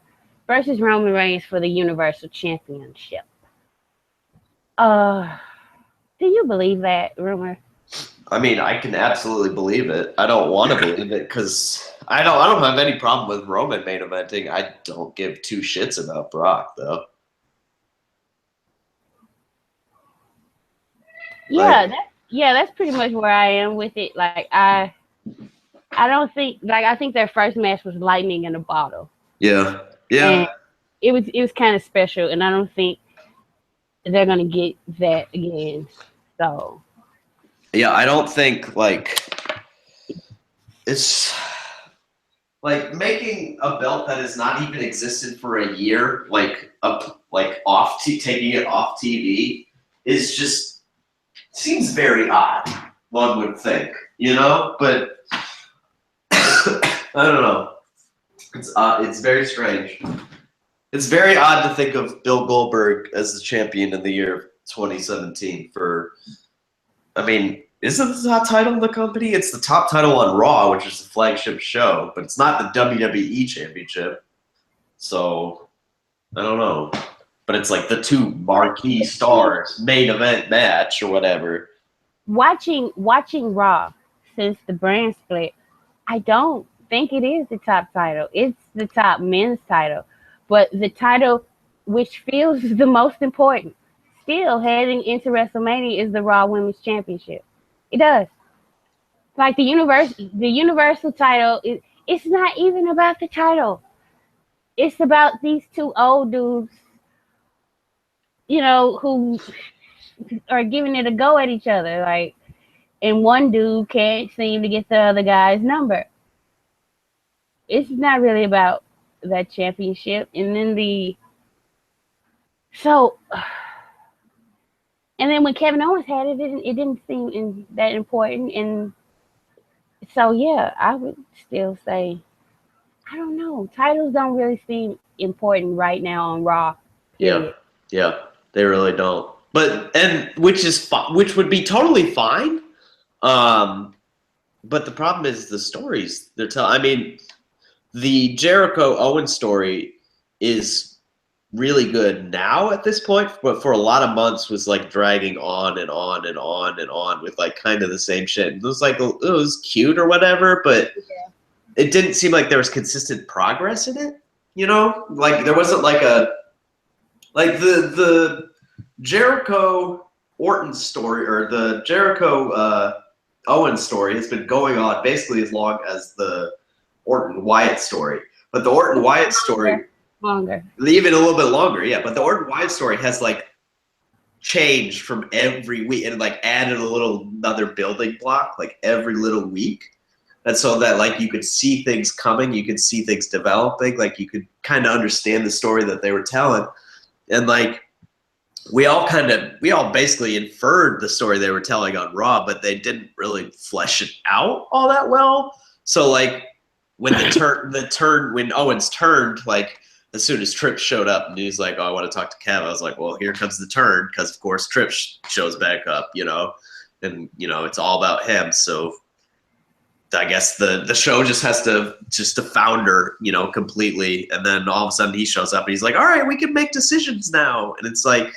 versus Roman Reigns for the Universal Championship. Do you believe that rumor? I mean, I can absolutely believe it. I don't want to believe it because I don't have any problem with Roman main eventing. I don't give 2 shits about Brock though. Yeah, that's pretty much where I am with it. Like I don't think, like, I think their first match was lightning in a bottle. Yeah. And it was kind of special, and I don't think they're gonna get that again. So. Yeah, I don't think, like, it's like making a belt that has not even existed for a year, taking it off TV is just seems very odd, one would think, but I don't know. It's very strange. It's very odd to think of Bill Goldberg as the champion in the year 2017 isn't the top title in the company? It's the top title on Raw, which is the flagship show, but it's not the WWE Championship. So, I don't know. But it's like the two marquee stars main event match or whatever. Watching Raw since the brand split, I don't think it is the top title. It's the top men's title. But the title which feels the most important still heading into WrestleMania is the Raw Women's Championship. It does. Like the universal title, it's not even about the title. It's about these two old dudes, who are giving it a go at each other. Like, and one dude can't seem to get the other guy's number. It's not really about that championship. And then and then when Kevin Owens had it, it didn't seem that important. And so, yeah, I would still say, I don't know. Titles don't really seem important right now on Raw. Yeah, they really don't. Which would be totally fine. But the problem is the stories they're telling. The Jericho Owens story is really good now at this point, but for a lot of months was like dragging on and on and on and on with like kind of the same shit. It was like it was cute or whatever, but it didn't seem like there was consistent progress in it. Like there wasn't like the Jericho Orton story or the Jericho Owens story has been going on basically as long as the Orton Wyatt story. But the Orton Wyatt story longer. Even a little bit longer, yeah. But the Orton Wyatt story has like changed from every week and like added another building block like every little week. And so that like you could see things coming, you could see things developing, like you could kind of understand the story that they were telling. And like we all basically inferred the story they were telling on Raw, but they didn't really flesh it out all that well. So like when when Owens turned, like as soon as Tripp showed up and he's like, "Oh, I want to talk to Kev," I was like, "Well, here comes the turn," because of course Tripp shows back up, and it's all about him. So I guess the show just has to founder, completely, and then all of a sudden he shows up and he's like, "All right, we can make decisions now," and it's like,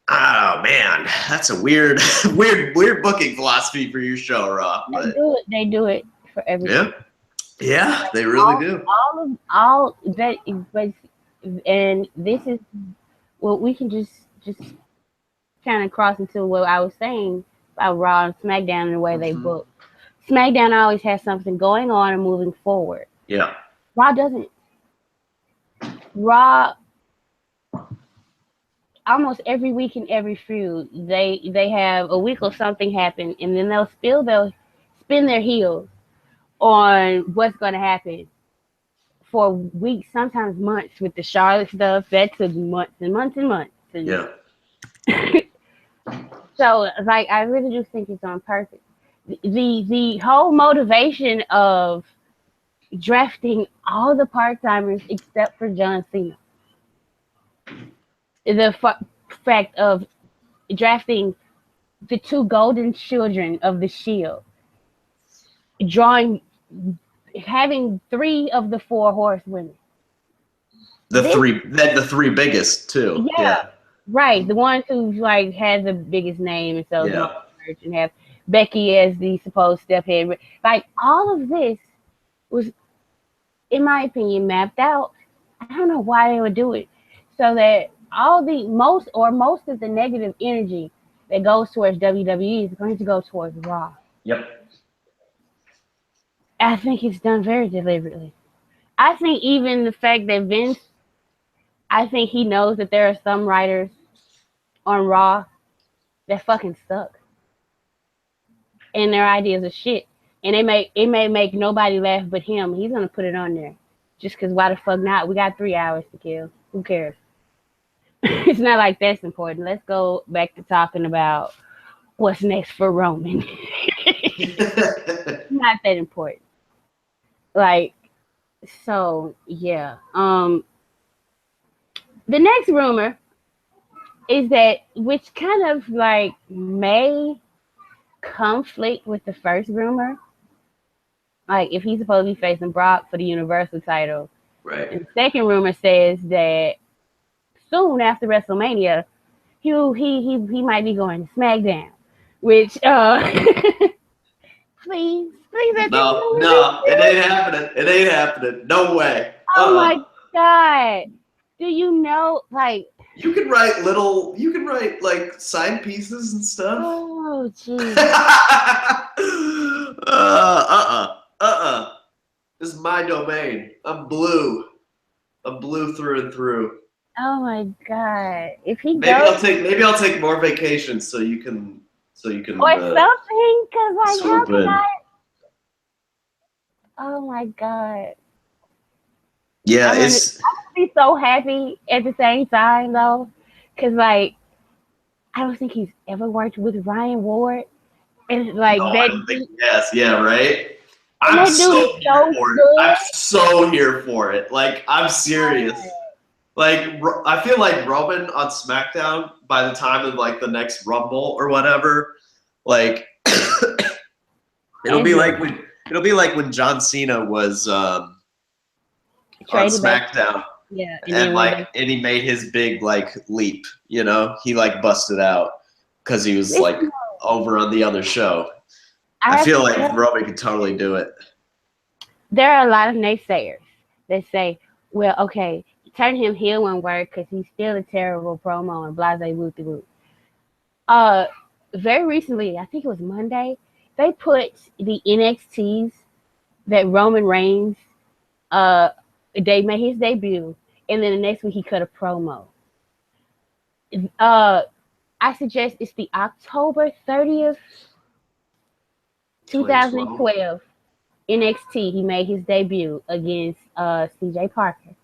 oh man, that's a weird booking philosophy for your show, Raw. But They do it for everything. Yeah, like they really do. All that, but and this is what we can just kind of cross into what I was saying about Raw and SmackDown and the way they book. SmackDown always has something going on and moving forward. Yeah. Raw doesn't. Raw, almost every week in every feud, they have a week or something happen, and then they'll spin their heels on what's going to happen for weeks, sometimes months. With the Charlotte stuff, that took months and months and months. Yeah. So, like, I really do think it's on purpose. The whole motivation of drafting all the part-timers except for John Cena. The fact of drafting the two golden children of the Shield. Having 3 of the 4 horsewomen. The three biggest too. Yeah. Right. The ones who like has the biggest name and sells merch, and have Becky as the supposed stephead. Like all of this was, in my opinion, mapped out. I don't know why they would do it. So that most of the negative energy that goes towards WWE is going to go towards Raw. Yep. I think it's done very deliberately. I think even the fact that Vince, I think he knows that there are some writers on Raw that fucking suck. And their ideas are shit. And it may make nobody laugh but him. He's going to put it on there. Just because why the fuck not? We got 3 hours to kill. Who cares? It's not like that's important. Let's go back to talking about what's next for Roman. Not that important. Like, so yeah. The next rumor is that, which kind of like may conflict with the first rumor. Like, if he's supposed to be facing Brock for the Universal title, right? And the second rumor says that soon after WrestleMania, he might be going to SmackDown, which please let No, it ain't happening. It ain't happening. No way. Oh my God. Do you know, like, you can write like side pieces and stuff. Oh jeez. This is my domain. I'm blue. I'm blue through and through. Oh my God. If he maybe I'll take more vacations so you can or something, cause like how can I? Oh my God. Yeah, I'm gonna be so happy at the same time though, cause like I don't think he's ever worked with Ryan Ward, and like yes, yeah, right. I'm so here for it. I'm so here for it. Like, I'm serious. Like, I feel like Roman on SmackDown by the time of like the next Rumble or whatever, like it'll be like when John Cena was on SmackDown. Yeah, and he made his big like leap. You know, he like busted out because he was like over on the other show. I feel like Roman could totally do it. There are a lot of naysayers that say, well, okay, turn him heel won't work because he's still a terrible promo and blase whoopty whoop. Very recently, I think it was Monday, they put the NXTs that Roman Reigns they made his debut, and then the next week he cut a promo. I suggest it's the October 30th, 2012 NXT. He made his debut against CJ Parker.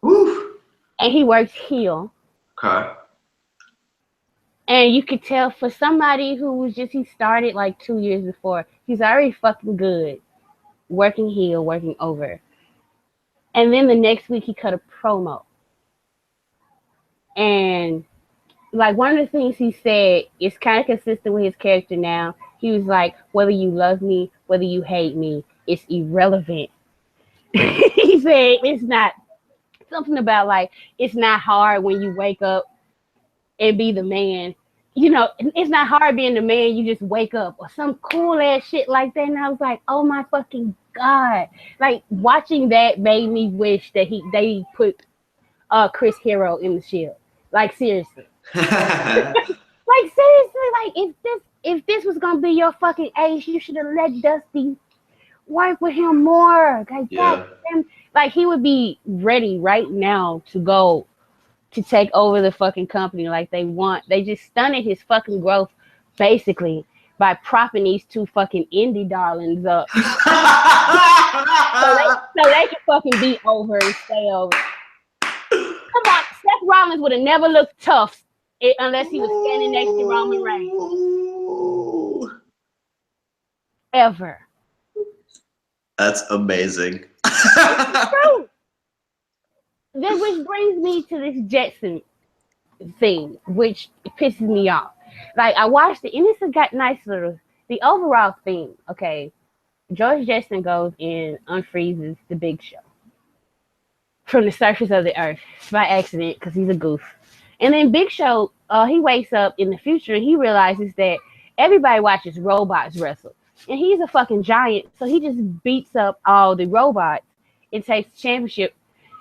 Woo. And he works heel. Okay. And you could tell for somebody who was he started like 2 years before, he's already fucking good. Working heel, working over. And then the next week he cut a promo. And like one of the things he said is kind of consistent with his character now. He was like, whether you love me, whether you hate me, it's irrelevant. He said it's not something about like, it's not hard when you wake up and be the man. You know, it's not hard being the man, you just wake up or some cool ass shit like that. And I was like, oh my fucking God. Like watching that made me wish that they put Chris Hero in the Shield. Like seriously. Like seriously, like if this was gonna be your fucking ace, you should have let Dusty work with him more. Like goddamn, like he would be ready right now to go to take over the fucking company like they want. They just stunted his fucking growth basically by propping these two fucking indie darlings up. so they can fucking be over and stay over. Come on, Seth Rollins would have never looked tough unless he was standing next to Roman Reigns. Ever. That's amazing. It's true. Which brings me to this Jetson thing, which pisses me off. Like, I watched it, and it's got nice little, the overall theme, okay, George Jetson goes and unfreezes the Big Show from the surface of the earth by accident because he's a goof. And then Big Show, he wakes up in the future and he realizes that everybody watches robots wrestle. And he's a fucking giant, so he just beats up all the robots and takes the championship.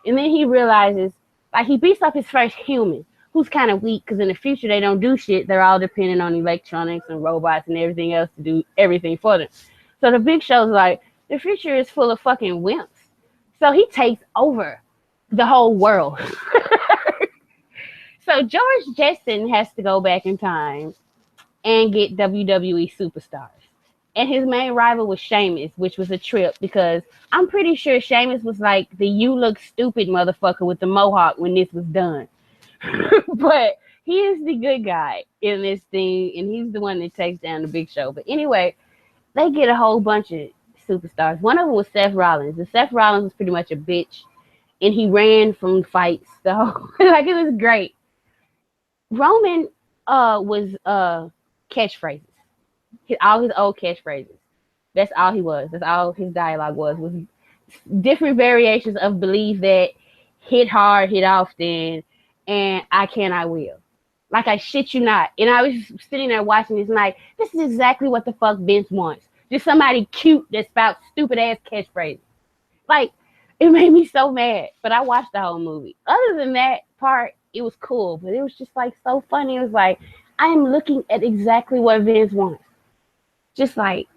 And then he realizes, like, he beats up his first human, who's kind of weak because in the future they don't do shit. They're all dependent on electronics and robots and everything else to do everything for them. So the Big Show's like, the future is full of fucking wimps. So he takes over the whole world. So George Jetson has to go back in time and get WWE superstars. And his main rival was Sheamus, which was a trip because I'm pretty sure Sheamus was like the you look stupid motherfucker with the mohawk when this was done. But he is the good guy in this thing, and he's the one that takes down the Big Show. But anyway, they get a whole bunch of superstars. One of them was Seth Rollins, and Seth Rollins was pretty much a bitch, and he ran from fights. So like it was great. Roman was catchphrases. All his old catchphrases. That's all he was. That's all his dialogue was different variations of believe that, hit hard, hit often, and I can, I will. Like I shit you not. And I was sitting there watching this like, this is exactly what the fuck Vince wants. Just somebody cute that spouts stupid ass catchphrases. Like, it made me so mad. But I watched the whole movie. Other than that part, it was cool. But it was just like so funny. It was like, I am looking at exactly what Vince wants. Just like,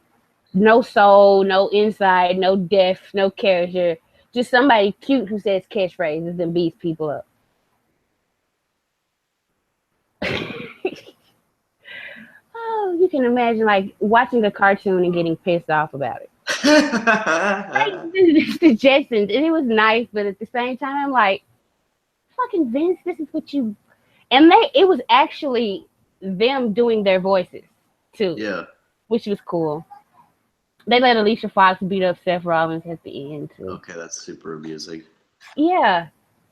no soul, no inside, no depth, no character. Just somebody cute who says catchphrases and beats people up. Oh, you can imagine like watching a cartoon and getting pissed off about it. Like the Jetsons, and it was nice, but at the same time, I'm like, fucking Vince, this is what you. And it was actually them doing their voices too. Yeah, which was cool. They let Alicia Fox beat up Seth Rollins at the end too. Okay, that's super amusing. Yeah,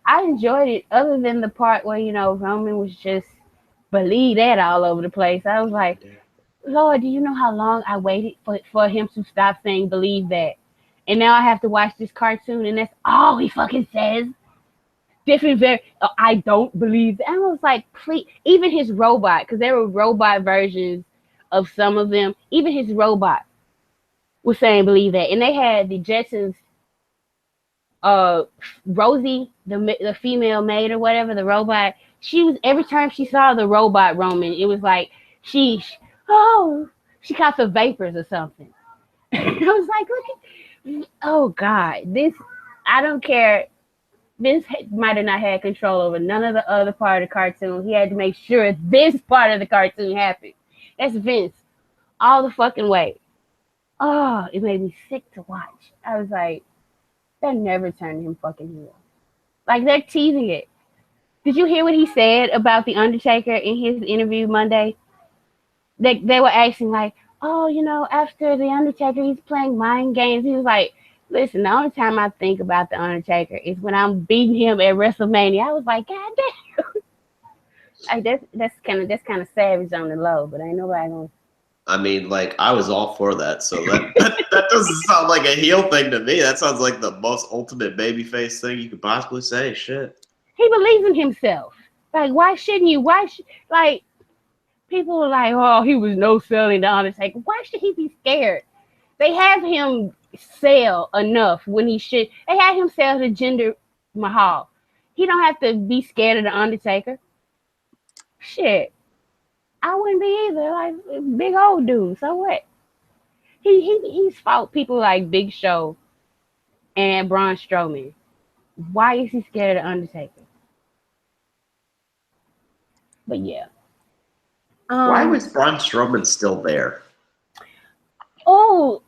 I enjoyed it. Other than the part where Roman was just believe that all over the place. I was like, Lord, do you know how long I waited for him to stop saying believe that? And now I have to watch this cartoon, and that's all he fucking says. I don't believe that. I was like, please. Even his robot, because there were robot versions of some of them. Even his robot was saying believe that. And they had the Jetsons, Rosie, the female maid or whatever, the robot. She was, every time she saw the robot Roman, it was like she caught the vapors or something. I was like, look at, oh God, this, I don't care. Vince might have not had control over none of the other part of the cartoon. He had to make sure this part of the cartoon happened. That's Vince all the fucking way. Oh, it made me sick to watch. I was like, that never turned him fucking heel. Like, they're teasing it. Did you hear what he said about The Undertaker in his interview Monday? They were asking, like, oh, after The Undertaker, he's playing mind games. He was like, listen, the only time I think about The Undertaker is when I'm beating him at WrestleMania. I was like, God damn. Like, that's kind of savage on the low, but ain't nobody gonna. I mean, like, I was all for that, so that doesn't sound like a heel thing to me. That sounds like the most ultimate babyface thing you could possibly say. Shit. He believes in himself. Like, why shouldn't you? Like, people are like, oh, he was no selling The Undertaker. Why should he be scared? They have him sell enough when he should. They had him sell to Jinder Mahal. He don't have to be scared of The Undertaker. Shit. I wouldn't be either. Like, big old dude. So what? He's fought people like Big Show and Braun Strowman. Why is he scared of The Undertaker? But yeah. Why was Braun Strowman still there? Oh,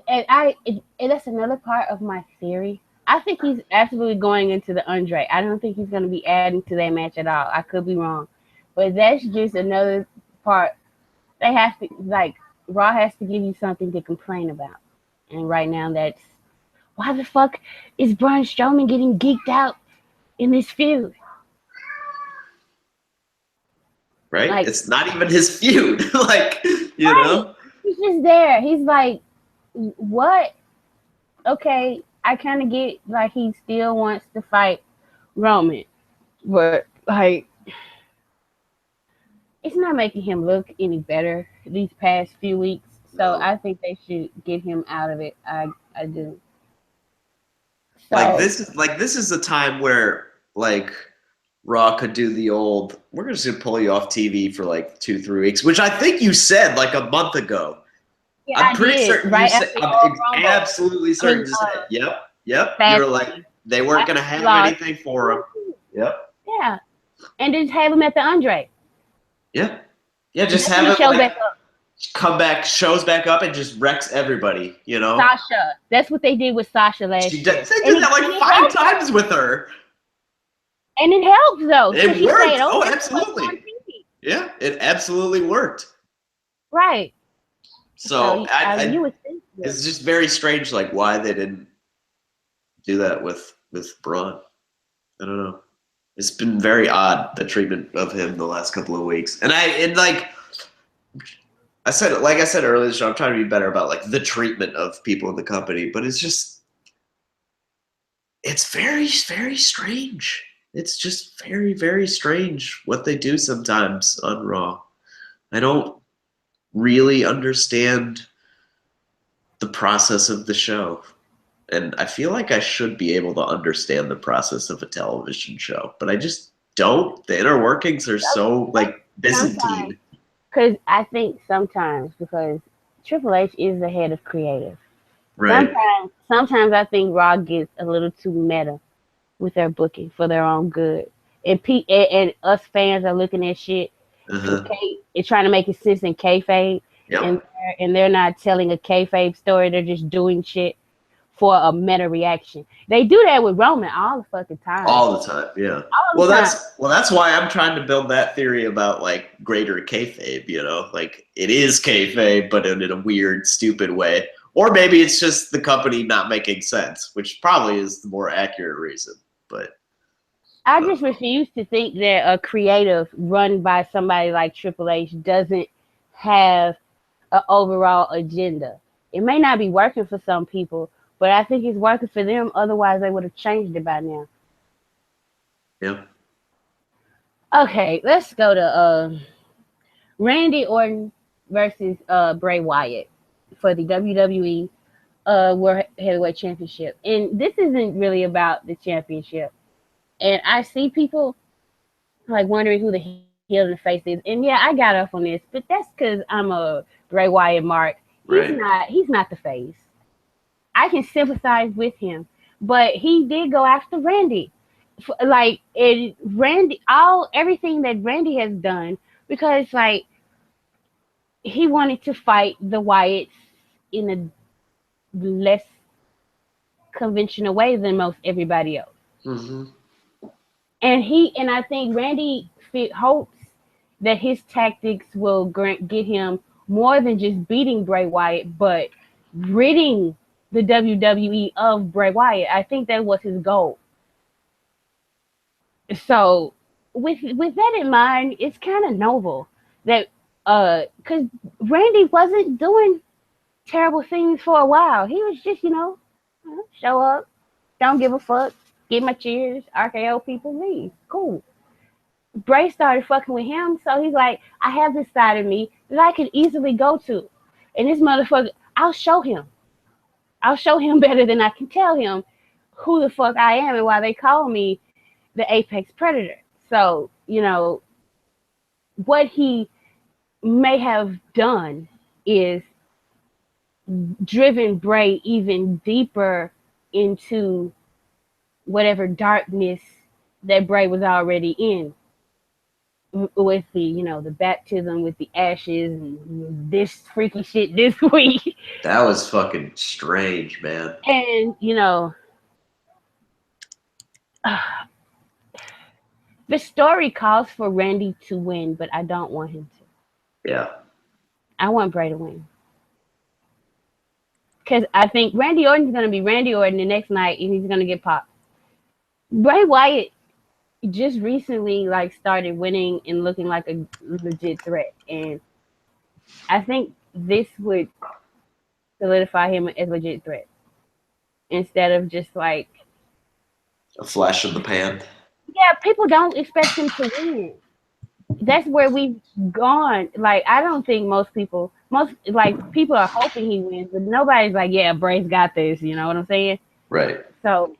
and that's another part of my theory. I think he's absolutely going into the Andre. I don't think he's going to be adding to that match at all. I could be wrong. But that's just another part. They have to, like, Raw has to give you something to complain about. And right now that's, why the fuck is Braun Strowman getting geeked out in this feud? Right? Like, it's not even his feud. Like, you know? He's just there. He's like, what? Okay, I kind of get, like, he still wants to fight Roman. But, like, it's not making him look any better these past few weeks. So I think they should get him out of it. I do. So, this is a time where, like, Raw could do the old, we're just going to pull you off TV for like 2-3 weeks, which I think you said like a month ago. Yeah, I'm pretty certain right you said, I'm absolutely certain to say, yep. You were like, they weren't going to have anything for him. Yep. Yeah. And just have him at the Andre. Yeah. Yeah, just have him like, come back, shows back up, and just wrecks everybody, you know? Sasha. That's what they did with Sasha last year. They did that like 5 times with her. And it helps though. It worked. Oh, this absolutely. Yeah, it absolutely worked. Right. So you would think it's just very strange, like why they didn't do that with Braun. I don't know. It's been very odd, the treatment of him the last couple of weeks. And like I said earlier in the show, I'm trying to be better about like the treatment of people in the company, but it's very, very strange. It's just very, very strange what they do sometimes on Raw. I don't really understand the process of the show. And I feel like I should be able to understand the process of a television show, but I just don't. The inner workings are so like Byzantine. Because I think sometimes, because Triple H is the head of creative. Right. Sometimes I think Raw gets a little too meta with their booking for their own good. And us fans are looking at shit and trying to make it sense in kayfabe. Yep. And they're not telling a kayfabe story. They're just doing shit for a meta reaction. They do that with Roman all the fucking time. All the time, yeah. That's why I'm trying to build that theory about like greater kayfabe, you know? Like it is kayfabe, but in a weird, stupid way. Or maybe it's just the company not making sense, which probably is the more accurate reason. But I just refuse to think that a creative run by somebody like Triple H doesn't have an overall agenda. It may not be working for some people, but I think it's working for them. Otherwise, they would have changed it by now. Yeah. Okay, let's go to Randy Orton versus Bray Wyatt for the WWE World Heavyweight Championship. And this isn't really about the championship. And I see people like wondering who the heel and the face is. And yeah, I got off on this, but that's because I'm a Bray Wyatt mark. He's not the face. I can sympathize with him, but he did go after Randy, everything that Randy has done, because like he wanted to fight the Wyatts in a less conventional way than most everybody else. Mm-hmm. And I think Randy hopes that his tactics will get him more than just beating Bray Wyatt, but ridding the WWE of Bray Wyatt. I think that was his goal. So with that in mind, it's kind of noble that because Randy wasn't doing terrible things for a while. He was just, show up, don't give a fuck, get my cheers, RKO people, leave. Cool. Bray started fucking with him, so he's like, I have this side of me that I can easily go to. And this motherfucker, I'll show him. I'll show him better than I can tell him who the fuck I am and why they call me the apex predator. So, what he may have done is driven Bray even deeper into whatever darkness that Bray was already in, with the baptism with the ashes and this freaky shit this week. That was fucking strange, man. And the story calls for Randy to win, but I don't want him to. Yeah. I want Bray to win. Because I think Randy Orton's going to be Randy Orton the next night, and he's going to get popped. Bray Wyatt just recently started winning and looking like a legit threat, and I think this would solidify him as a legit threat instead of just like a flash in the pan. Yeah, people don't expect him to win. That's where we've gone. Like, I don't think most people are hoping he wins, but nobody's like, yeah, Bray's got this. You know what I'm saying? Right. So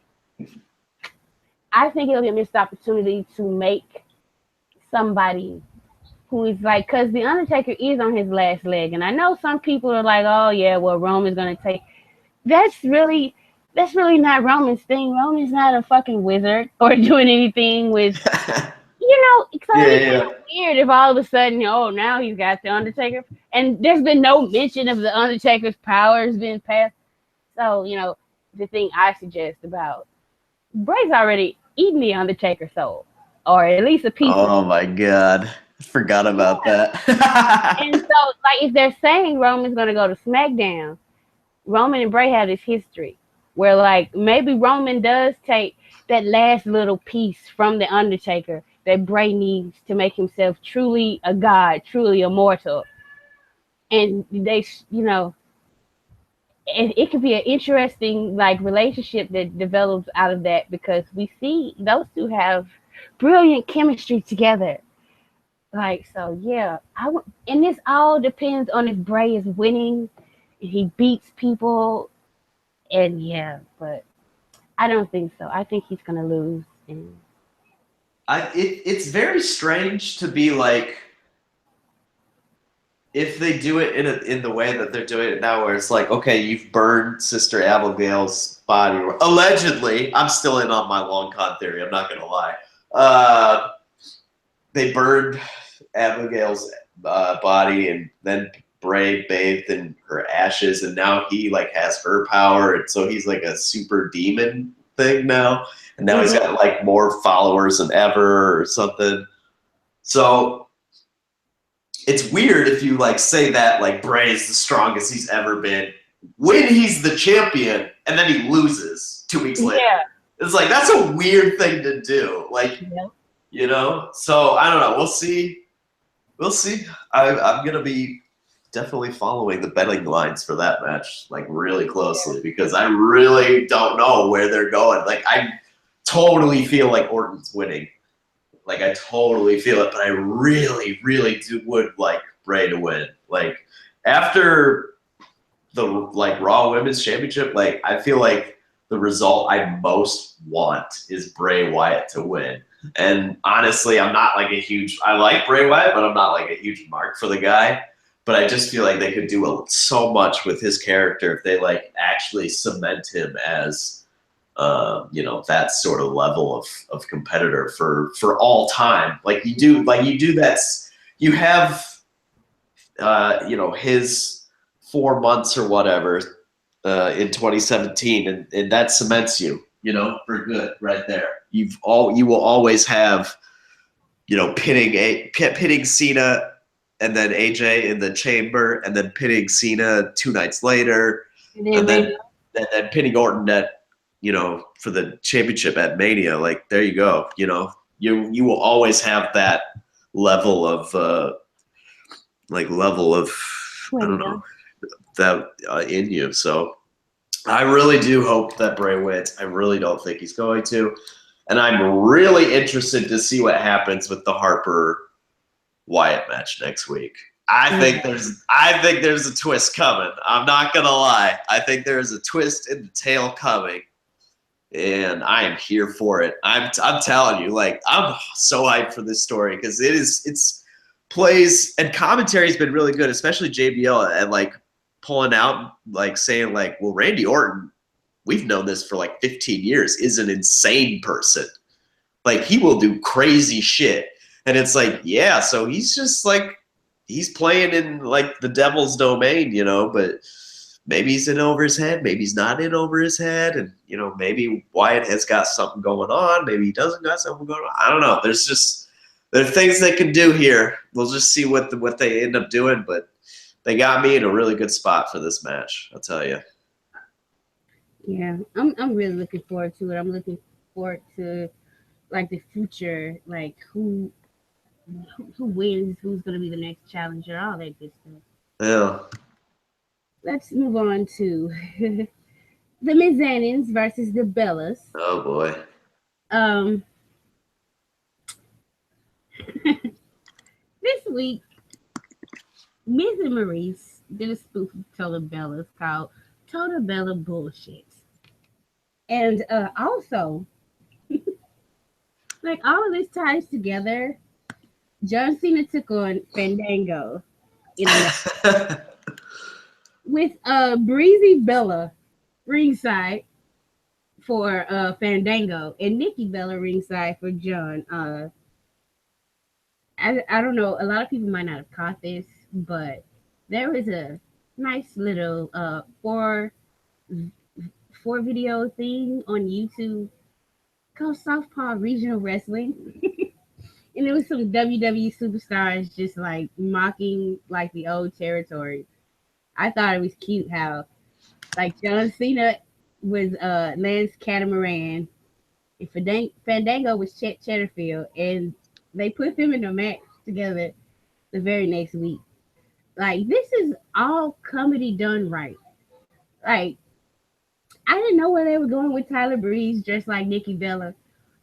I think it'll be a missed opportunity to make somebody who is because The Undertaker is on his last leg. And I know some people are like, oh, yeah, well, Roman's going to take. That's really not Roman's thing. Roman's not a fucking wizard or doing anything with, it's kind of weird if all of a sudden, now he's got The Undertaker. And there's been no mention of The Undertaker's powers being passed. So, the thing I suggest about Bray's already eating The Undertaker's soul. or at least a piece of Oh it. my god. Forgot about Yeah. that. And so, like, if they're saying Roman's going to go to SmackDown, Roman and Bray have this history where, like, maybe Roman does take that last little piece from the Undertaker that Bray needs to make himself truly a god, truly immortal. And they, it could be an interesting like relationship that develops out of that because we see those two have brilliant chemistry together. Like so, yeah. And this all depends on if Bray is winning, if he beats people, and yeah. But I don't think so. I think he's gonna lose. And It's very strange to be like, if they do it in the way that they're doing it now, where it's like, okay, you've burned Sister Abigail's body. Allegedly, I'm still in on my long con theory. I'm not gonna lie. They burned Abigail's body, and then Bray bathed in her ashes, and now he like has her power, and so he's like a super demon thing now, and now he's got like more followers than ever or something. So it's weird if you like say that like Bray is the strongest he's ever been when he's the champion, and then he loses 2 weeks later. yeah, It's like that's a weird thing to do. Like, so I don't know. We'll see. We'll see. I'm gonna be definitely following the betting lines for that match like really closely because I really don't know where they're going. Like I totally feel like Orton's winning. Like I totally feel it, but I really, really would like Bray to win. Like after the like Raw Women's Championship, like I feel like the result I most want is Bray Wyatt to win. And honestly, I'm not like a huge. I like Bray Wyatt, but I'm not like a huge mark for the guy. But I just feel like they could do so much with his character if they like actually cement him as that sort of level of competitor for all time. Like you do that. You have his 4 months or whatever in 2017, and that cements you, for good right there. You will always have, pitting Cena and then AJ in the chamber, and then pitting Cena 2 nights later, and then pitting Orton at for the championship at Mania. Like there you go. You will always have that level of I don't know that in you. So I really do hope that Bray wins. I really don't think he's going to, and I'm really interested to see what happens with the Harper Wyatt match next week. I think there's a twist coming. I'm not gonna lie. I think there's a twist in the tail coming, and I am here for it. I'm telling you, like I'm so hyped for this story because it's plays and commentary has been really good, especially JBL and like pulling out like saying like, well, Randy Orton, we've known this for like 15 years, is an insane person. Like he will do crazy shit. And it's like, yeah, so he's just like, he's playing in like the devil's domain, but maybe he's in over his head, maybe he's not in over his head, and maybe Wyatt has got something going on, maybe he doesn't got something going on. I don't know. There are things they can do here. We'll just see what they end up doing, but they got me in a really good spot for this match, I'll tell you. Yeah, I'm really looking forward to it. I'm looking forward to like the future, like who wins, who's going to be the next challenger, all that good stuff. Yeah. Let's move on to the Mizanins versus the Bellas. Oh boy. Um, this week, Miz and Maurice did a spoof of Total Bellas called Total Bella Bullshit. And also, like all of this ties together. John Cena took on Fandango in a with Breezy Bella ringside for Fandango and Nikki Bella ringside for John. I don't know. A lot of people might not have caught this, but there was a nice little four video thing on YouTube called Southpaw Regional Wrestling. And it was some WWE superstars just like mocking like the old territory. I thought it was cute how like John Cena was Lance Catamaran and Fandango was Chet Cheddarfield, and they put them in a match together the very next week. Like this is all comedy done right. Like I didn't know where they were going with Tyler Breeze dressed like Nikki Bella,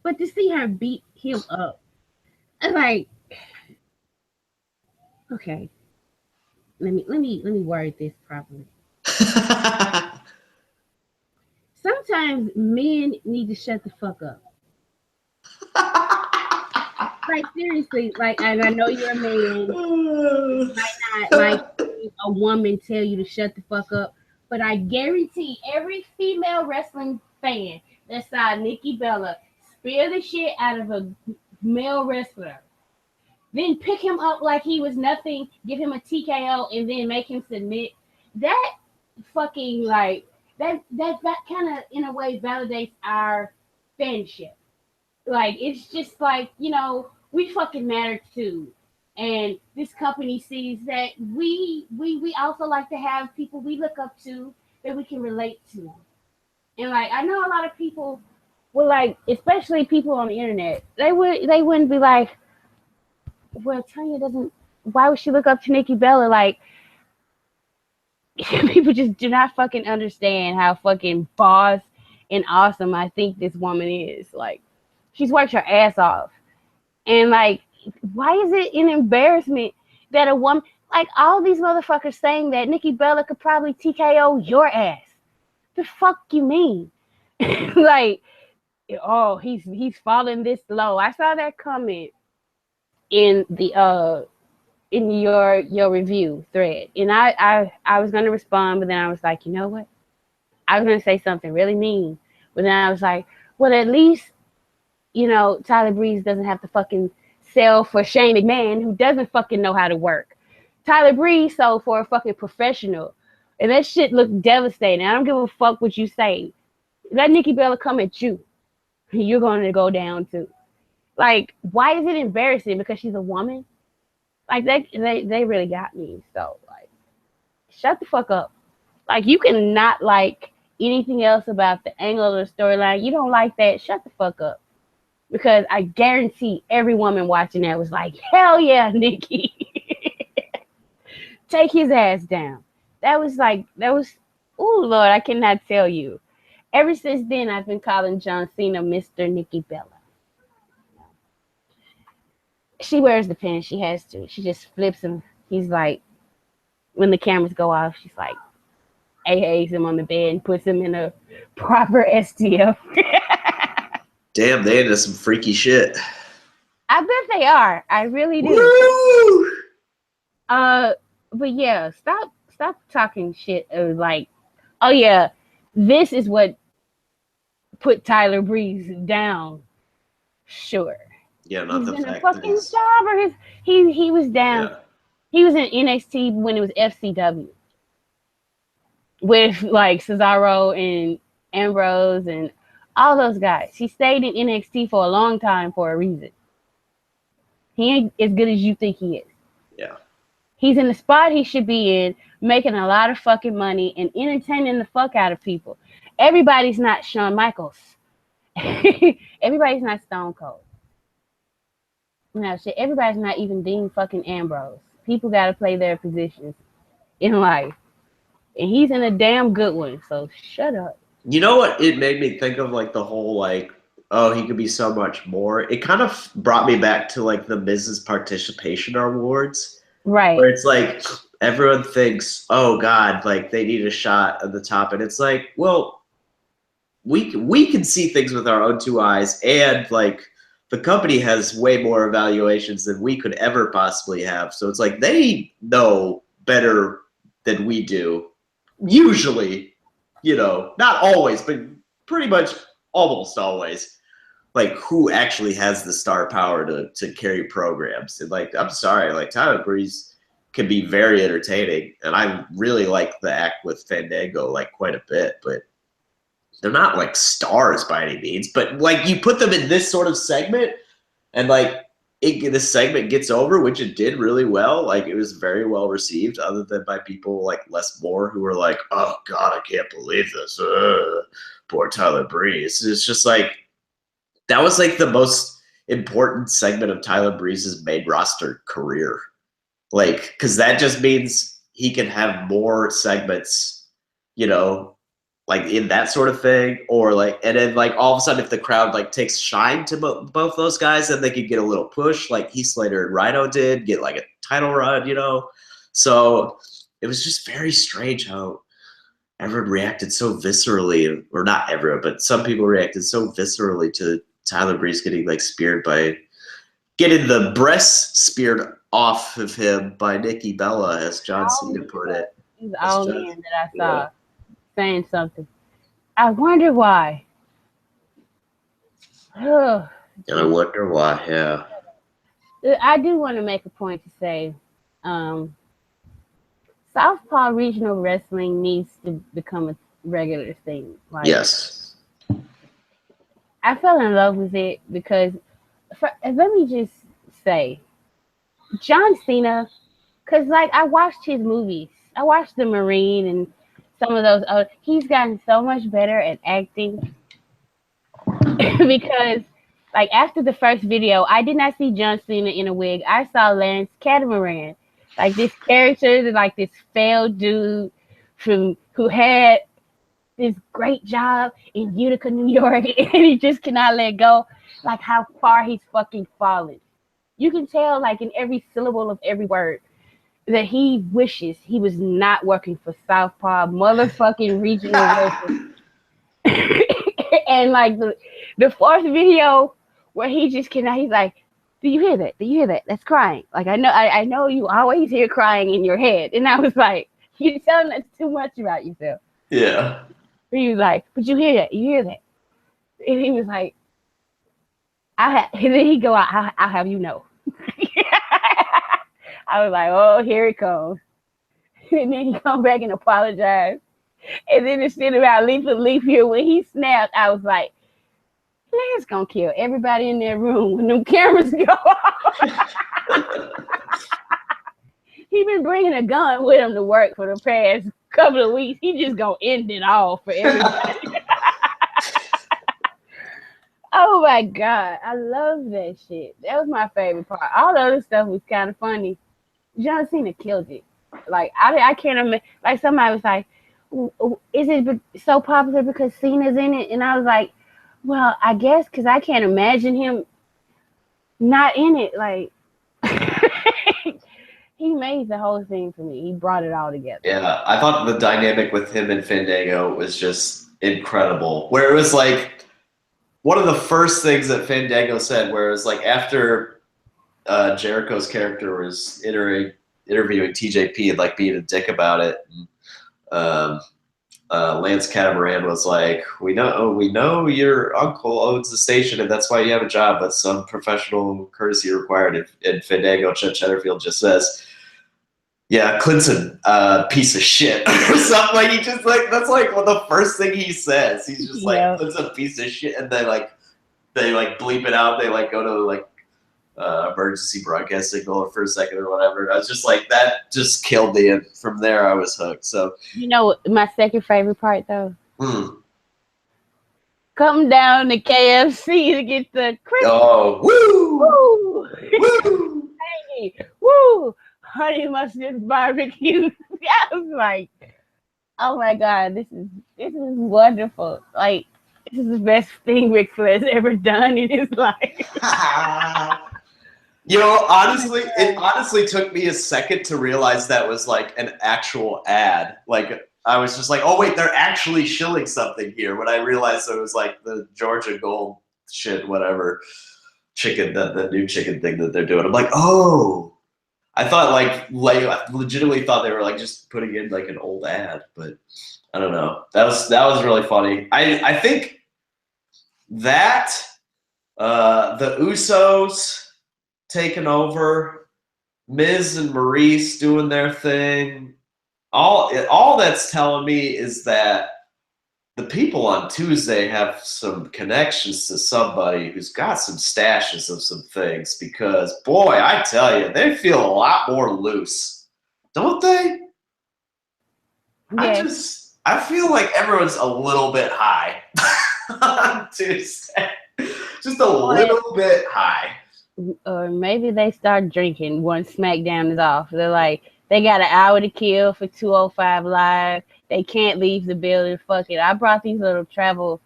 but to see her beat him up, I'm like, okay, let me word this properly. Sometimes men need to shut the fuck up. Like seriously, like and I know you're a man. You might not like a woman tell you to shut the fuck up, but I guarantee every female wrestling fan that saw Nikki Bella spear the shit out of a male wrestler, then pick him up like he was nothing, give him a TKO, and then make him submit. That fucking like that kind of in a way validates our fanship. Like it's just like we fucking matter too, and this company sees that we also like to have people we look up to that we can relate to, and like I know a lot of people will like, especially people on the internet, they wouldn't be like, well, Tonya doesn't. Why would she look up to Nikki Bella? Like people just do not fucking understand how fucking boss and awesome I think this woman is. Like she's worked her ass off. And like, why is it an embarrassment that a woman, like all these motherfuckers saying that Nikki Bella could probably TKO your ass? The fuck you mean? Like, oh, he's falling this low. I saw that comment in the in your review thread, and I was gonna respond, but then I was like, you know what? I was gonna say something really mean, but then I was like, well, at least Tyler Breeze doesn't have to fucking sell for Shane McMahon, who doesn't fucking know how to work. Tyler Breeze sold for a fucking professional, and that shit looked devastating. I don't give a fuck what you say. Let Nikki Bella come at you, you're going to go down too. Like, why is it embarrassing because she's a woman? Like they really got me. So like, shut the fuck up. Like you can not like anything else about the angle of the storyline. You don't like that? Shut the fuck up. Because I guarantee every woman watching that was like, hell yeah, Nikki. Take his ass down. That was, oh Lord, I cannot tell you. Ever since then, I've been calling John Cena Mr. Nikki Bella. She wears the pin. She has to. She just flips him. He's like, when the cameras go off, she's like, AAs him on the bed and puts him in a proper STF. Damn, they into some freaky shit. I bet they are. I really do. Woo! But yeah, stop talking shit of like, oh yeah, this is what put Tyler Breeze down. Sure. Yeah, not he's the in fact a fucking that job, or he was down. Yeah. He was in NXT when it was FCW with like Cesaro and Ambrose and all those guys. He stayed in NXT for a long time for a reason. He ain't as good as you think he is. Yeah. He's in the spot he should be in, making a lot of fucking money and entertaining the fuck out of people. Everybody's not Shawn Michaels. Everybody's not Stone Cold. Shit. Everybody's not even Dean fucking Ambrose. People got to play their positions in life. And he's in a damn good one, so shut up. You know what it made me think of? Like the whole like, oh, he could be so much more. It kind of brought me back to like the Mrs. Participation Awards. Right. Where it's like everyone thinks, oh God, like they need a shot at the top. And it's like, well, we can see things with our own two eyes, and like the company has way more evaluations than we could ever possibly have. So it's like they know better than we do. Usually, not always, but pretty much almost always, like who actually has the star power to carry programs. And like, I'm sorry, like Tyler Breeze can be very entertaining, and I really like the act with Fandango like quite a bit, but they're not like stars by any means. But like you put them in this sort of segment, and like this segment gets over, which it did really well. Like, it was very well received, other than by people like Les Moore, who were like, "Oh God, I can't believe this. Poor Tyler Breeze." It's just like, that was like the most important segment of Tyler Breeze's main roster career. Like, because that just means he can have more segments, you know, like in that sort of thing, or like, and then like all of a sudden, if the crowd like takes shine to both those guys, then they could get a little push, like Heath Slater and Rhino did, get like a title run, you know. So it was just very strange how everyone reacted so viscerally, or not everyone, but some people reacted so viscerally to Tyler Breeze getting like speared by, getting the breast speared off of him by Nikki Bella, as John Cena put it. He's the only man that I saw saying something. I wonder why. And I wonder why, yeah. I do want to make a point to say, Southpaw regional wrestling needs to become a regular thing. Like, yes. I fell in love with it because, let me just say, John Cena, because like I watched his movies. I watched The Marine and some of those other. He's gotten so much better at acting because, like, after the first video, I did not see John Cena in a wig. I saw Lance Catamaran, like this character, like this failed dude who had this great job in Utica, New York, and he just cannot let go. Like how far he's fucking fallen. You can tell, like, in every syllable of every word, that he wishes he was not working for Southpaw motherfucking regional wrestling. And like the fourth video where he just cannot, he's like, "Do you hear that? Do you hear that? That's crying." Like, I know you always hear crying in your head. And I was like, "You're telling us too much about yourself." Yeah. He was like, "But you hear that? You hear that?" And he was like, and then he go out, I'll have you know. I was like, "Oh, here it comes." And then he come back and apologize. And then instead of our leaf of leaf here, when he snapped, I was like, Lance gonna kill everybody in that room when them cameras go off. He been bringing a gun with him to work for the past couple of weeks. He just gonna end it all for everybody. Oh my God, I love that shit. That was my favorite part. All the other stuff was kind of funny. John Cena killed it. Like, I can't imagine. Like, somebody was like, "Is it so popular because Cena's in it?" And I was like, "Well, I guess because I can't imagine him not in it." Like, he made the whole thing for me. He brought it all together. Yeah, I thought the dynamic with him and Fandango was just incredible. Where it was like one of the first things that Fandango said, where it was like after Jericho's character was interviewing TJP and like being a dick about it. And, Lance Catamaran was like, we know your uncle owns the station and that's why you have a job, but some professional courtesy required." And Fandango Chetterfield just says, "Yeah, Clinton, piece of shit," or something. Like, he just like, that's like the first thing he says. He's just like, "Clinton's a piece of shit," and then like they like bleep it out. They like go to like emergency broadcast signal for a second or whatever. And I was just like, that just killed me, and from there I was hooked. So, you know, my second favorite part though, come down to KFC to get the Christmas. Oh, woo, woo, hey, woo, honey mustard barbecue. I was like, oh my God, this is wonderful. Like, this is the best thing Ric Flair's ever done in his life. You know, honestly, it honestly took me a second to realize that was like an actual ad. Like, I was just like, oh wait, they're actually shilling something here. When I realized it was like the Georgia Gold shit, whatever, chicken, the new chicken thing that they're doing. I'm like, oh, I thought I legitimately thought they were like just putting in like an old ad, but I don't know. That was really funny. I think that the Usos taking over, Miz and Maurice doing their thing. All that's telling me is that the people on Tuesday have some connections to somebody who's got some stashes of some things because, boy, I tell you, they feel a lot more loose, don't they? Yes. I feel like everyone's a little bit high on Tuesday. Just a little bit high. Or maybe they start drinking once SmackDown is off. They're like, they got an hour to kill for 205 Live. They can't leave the building. Fuck it. I brought these little travel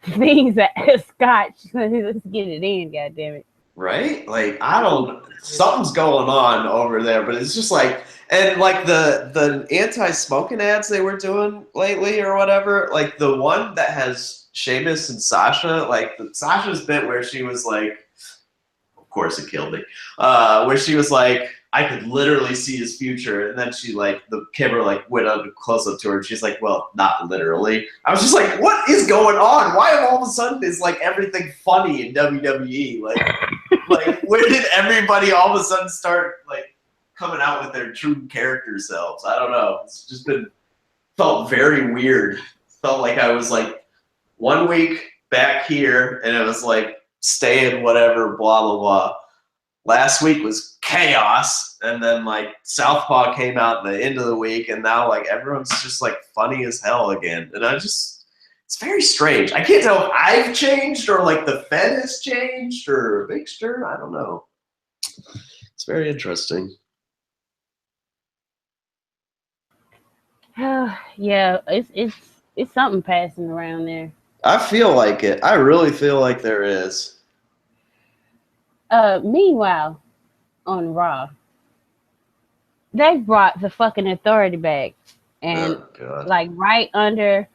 things as scotch. Let's get it in, goddammit. Right? Like, I don't, something's going on over there, but it's just like, and like the anti-smoking ads they were doing lately or whatever, like the one that has Sheamus and Sasha, like Sasha's bit where she was like, of course it killed me, where she was like, I could literally see his future, and then she like, the camera like went up close up to her, and she's like, well, not literally. I was just like, what is going on? Why all of a sudden is like everything funny in WWE? Like where did everybody all of a sudden start like coming out with their true character selves? I don't know. It's just felt very weird. Felt like I was like 1 week back here, and it was like staying whatever, blah blah blah. Last week was chaos, and then like Southpaw came out at the end of the week, and now like everyone's just like funny as hell again. And it's very strange. I can't tell if I've changed or like the Fed has changed or a mixture. I don't know. It's very interesting. Yeah, it's something passing around there. I feel like it. I really feel like there is. Meanwhile, on Raw, they brought the fucking authority back, and like right under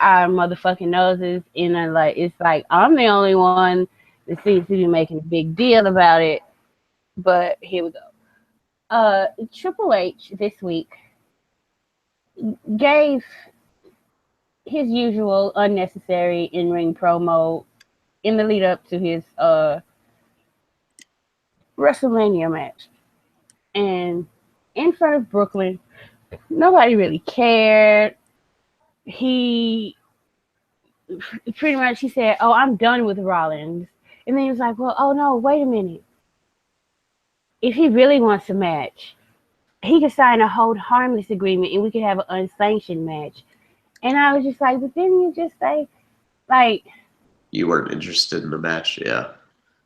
our motherfucking noses, in a like, it's like I'm the only one that seems to be making a big deal about it. But here we go. Triple H this week gave his usual unnecessary in-ring promo in the lead up to his WrestleMania match. And in front of Brooklyn, nobody really cared. He pretty much, he said, oh, I'm done with Rollins. And then he was like, well, oh no, wait a minute. If he really wants a match, he could sign a hold harmless agreement and we could have an unsanctioned match. And I was just like, but didn't you just say, like... You weren't interested in the match, yeah.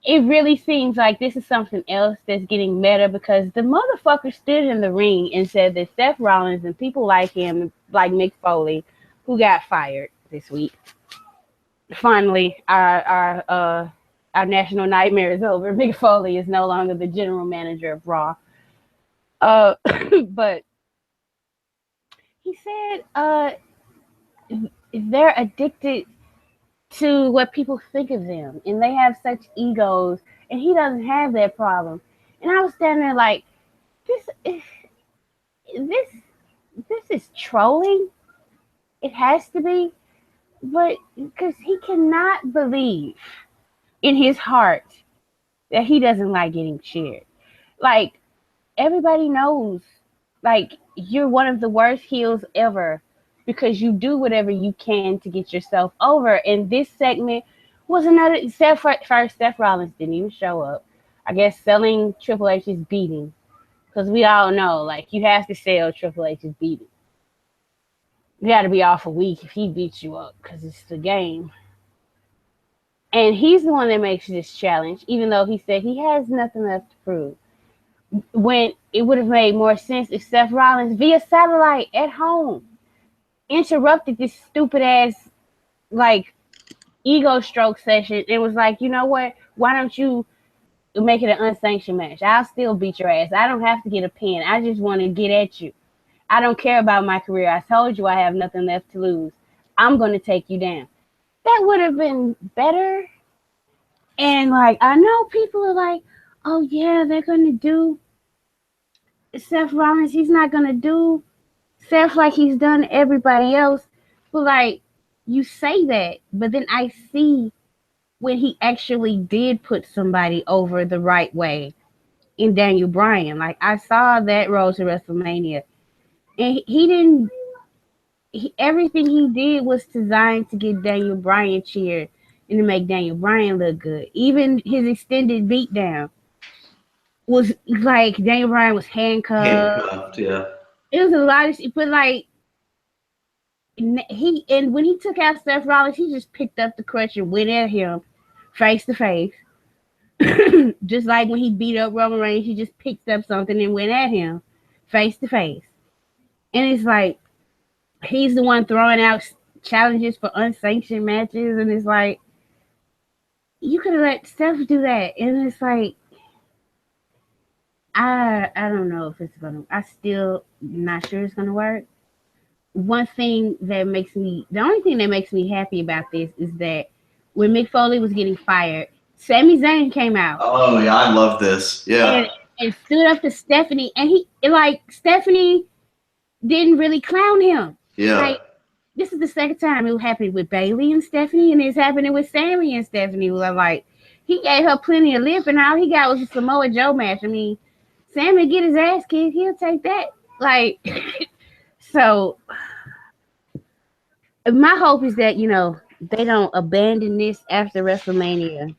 It really seems like this is something else that's getting meta, because the motherfucker stood in the ring and said that Seth Rollins and people like him, like Mick Foley, who got fired this week. Finally, our national nightmare is over. Mick Foley is no longer the general manager of Raw. But he said they're addicted to what people think of them, and they have such egos, and he doesn't have that problem. And I was standing there like, this is trolling. It has to be, but because he cannot believe in his heart that he doesn't like getting cheered. Like, everybody knows, like, you're one of the worst heels ever, because you do whatever you can to get yourself over. And this segment was another, Seth Rollins didn't even show up. I guess selling Triple H's beating. Because we all know, like, you have to sell Triple H's beating. You got to be off a week if he beats you up, because it's the game. And he's the one that makes this challenge, even though he said he has nothing left to prove. When it would have made more sense if Seth Rollins, via satellite at home, interrupted this stupid ass like ego stroke session and was like, you know what, why don't you make it an unsanctioned match? I'll still beat your ass. I don't have to get a pin. I just want to get at you. I don't care about my career. I told you I have nothing left to lose. I'm going to take you down. That would have been better. And like, I know people are like, oh yeah, they're going to do Seth Rollins. He's not going to do Seth like he's done everybody else. But like, you say that, but then I see when he actually did put somebody over the right way in Daniel Bryan. Like, I saw that road to WrestleMania, and he everything he did was designed to get Daniel Bryan cheered and to make Daniel Bryan look good. Even his extended beatdown was like Daniel Bryan was handcuffed. Handcuffed, yeah. It was a lot of shit, but like and when he took out Seth Rollins, he just picked up the crutch and went at him face to face. Just like when he beat up Roman Reigns, he just picked up something and went at him face to face. And it's like he's the one throwing out challenges for unsanctioned matches, and it's like you could have let Steph do that. And it's like I don't know if it's gonna. I still not sure it's gonna work. One thing that makes me, the only thing that makes me happy about this is that when Mick Foley was getting fired, Sami Zayn came out. Oh yeah, I love this. Yeah. And stood up to Stephanie, and Stephanie didn't really clown him. Yeah. Like, this is the second time it happened with Bayley and Stephanie, and it's happening with Sami and Stephanie. Like, he gave her plenty of lip, and all he got was a Samoa Joe match. I mean, Sami get his ass kicked, he'll take that. Like, so my hope is that, they don't abandon this after WrestleMania.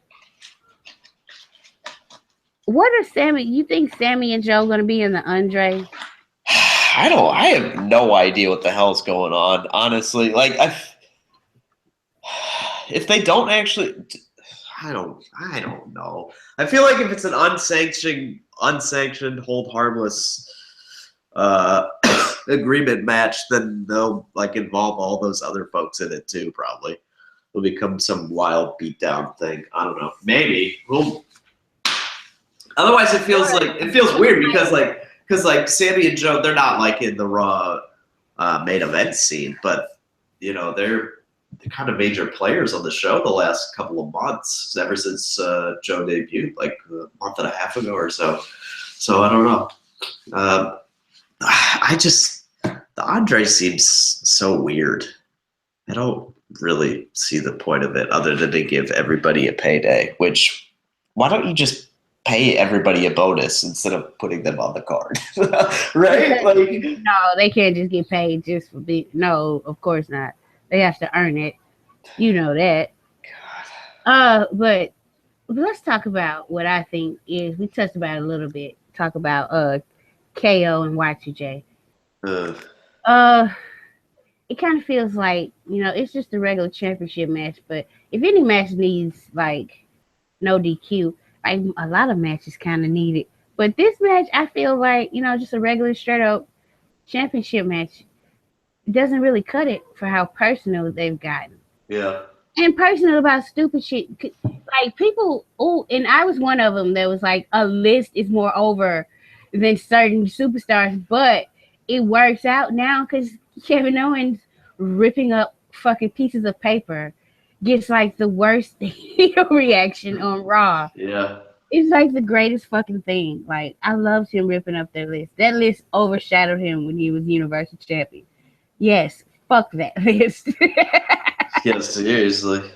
What are Sami? You think Sami and Joe going to be in the Andre? I have no idea what the hell's going on, honestly. Like, if they don't actually, I don't know. I feel like if it's an unsanctioned, hold harmless agreement match, then they'll like involve all those other folks in it too. Probably it'll become some wild beatdown thing. I don't know. Maybe. Well, otherwise, it feels weird because Sami and Joe, they're not like in the Raw main event scene, but they're kind of major players on the show the last couple of months, ever since Joe debuted like a month and a half ago or so. So I don't know. The Andre seems so weird. I don't really see the point of it other than to give everybody a payday, which why don't you just pay everybody a bonus instead of putting them on the card? Right? Like, no, they can't just get paid just for being. No, of course not. They have to earn it. You know that. But let's talk about what I think is. We touched about it a little bit. Talk about KO and Y2J. It kind of feels like, it's just a regular championship match. But if any match needs like no DQ, like a lot of matches kind of need it. But this match, I feel like, just a regular straight up championship match doesn't really cut it for how personal they've gotten. Yeah. And personal about stupid shit. Like people, and I was one of them that was like, a list is more over than certain superstars, but it works out now because Kevin Owens ripping up fucking pieces of paper gets like the worst reaction on Raw. Yeah. It's like the greatest fucking thing. Like, I loved him ripping up that list. That list overshadowed him when he was Universal Champion. Yes, fuck that list. Yeah, seriously.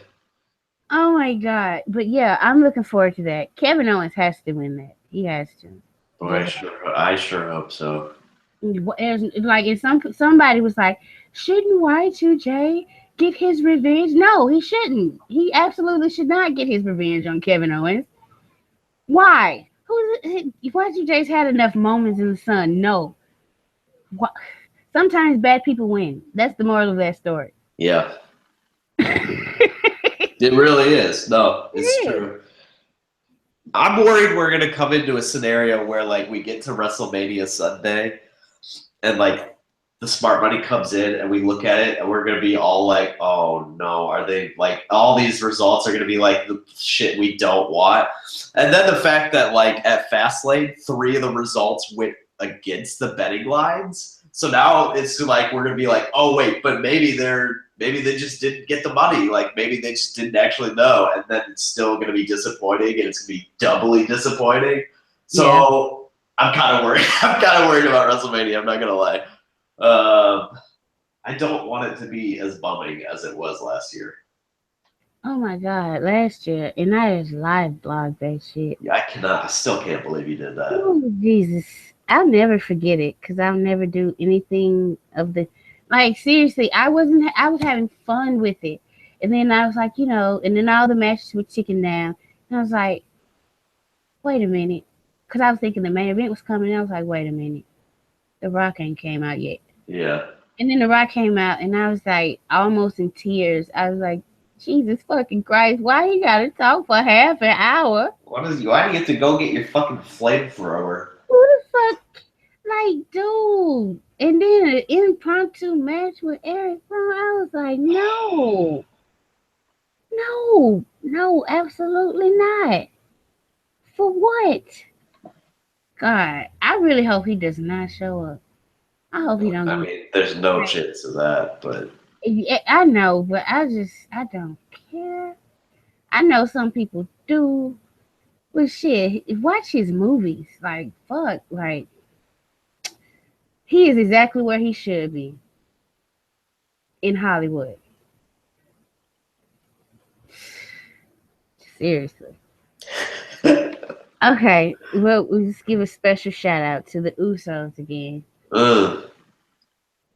Oh my god. But yeah, I'm looking forward to that. Kevin Owens has to win that. He has to. Oh, I sure hope so. Like, if somebody was like, shouldn't Y2J get his revenge? No, he shouldn't. He absolutely should not get his revenge on Kevin Owens. Why? Y2J's had enough moments in the sun. No. What? Sometimes bad people win. That's the moral of that story. Yeah. It really is. No, it's true. I'm worried we're going to come into a scenario where, like, we get to WrestleMania Sunday and, like, the smart money comes in and we look at it and we're going to be all like, oh, no, are they, like, all these results are going to be, like, the shit we don't want. And then the fact that, like, at Fastlane, 3 of the results went against the betting lines. So now it's like we're going to be like, oh, wait, but maybe they just didn't get the money. Like, maybe they just didn't actually know. And then it's still going to be disappointing, and it's going to be doubly disappointing. So yeah. I'm kind of worried. I'm kind of worried about WrestleMania. I'm not going to lie. I don't want it to be as bumming as it was last year. Oh, my God. Last year. And I just live blog that shit. I still can't believe you did that. Oh, Jesus. I'll never forget it because I'll never do anything of the Like seriously, I was having fun with it. And then I was like, and then all the matches were ticking down. And I was like, wait a minute. Because I was thinking the main event was coming. And I was like, wait a minute. The Rock ain't came out yet. Yeah. And then The Rock came out, and I was like, almost in tears. I was like, Jesus fucking Christ, why you gotta talk for half an hour? Why do you get to go get your fucking flamethrower? Who the fuck? Like, dude. And then an impromptu match with Eric Rowan. I was like, no. No, absolutely not. For what? God, I really hope he does not show up. I hope he don't. I mean, there's no chance of that, but I know, but I don't care. I know some people do. But shit, watch his movies. Like, fuck, like, he is exactly where he should be in Hollywood. Seriously. Okay, well, we'll just give a special shout out to the Usos again.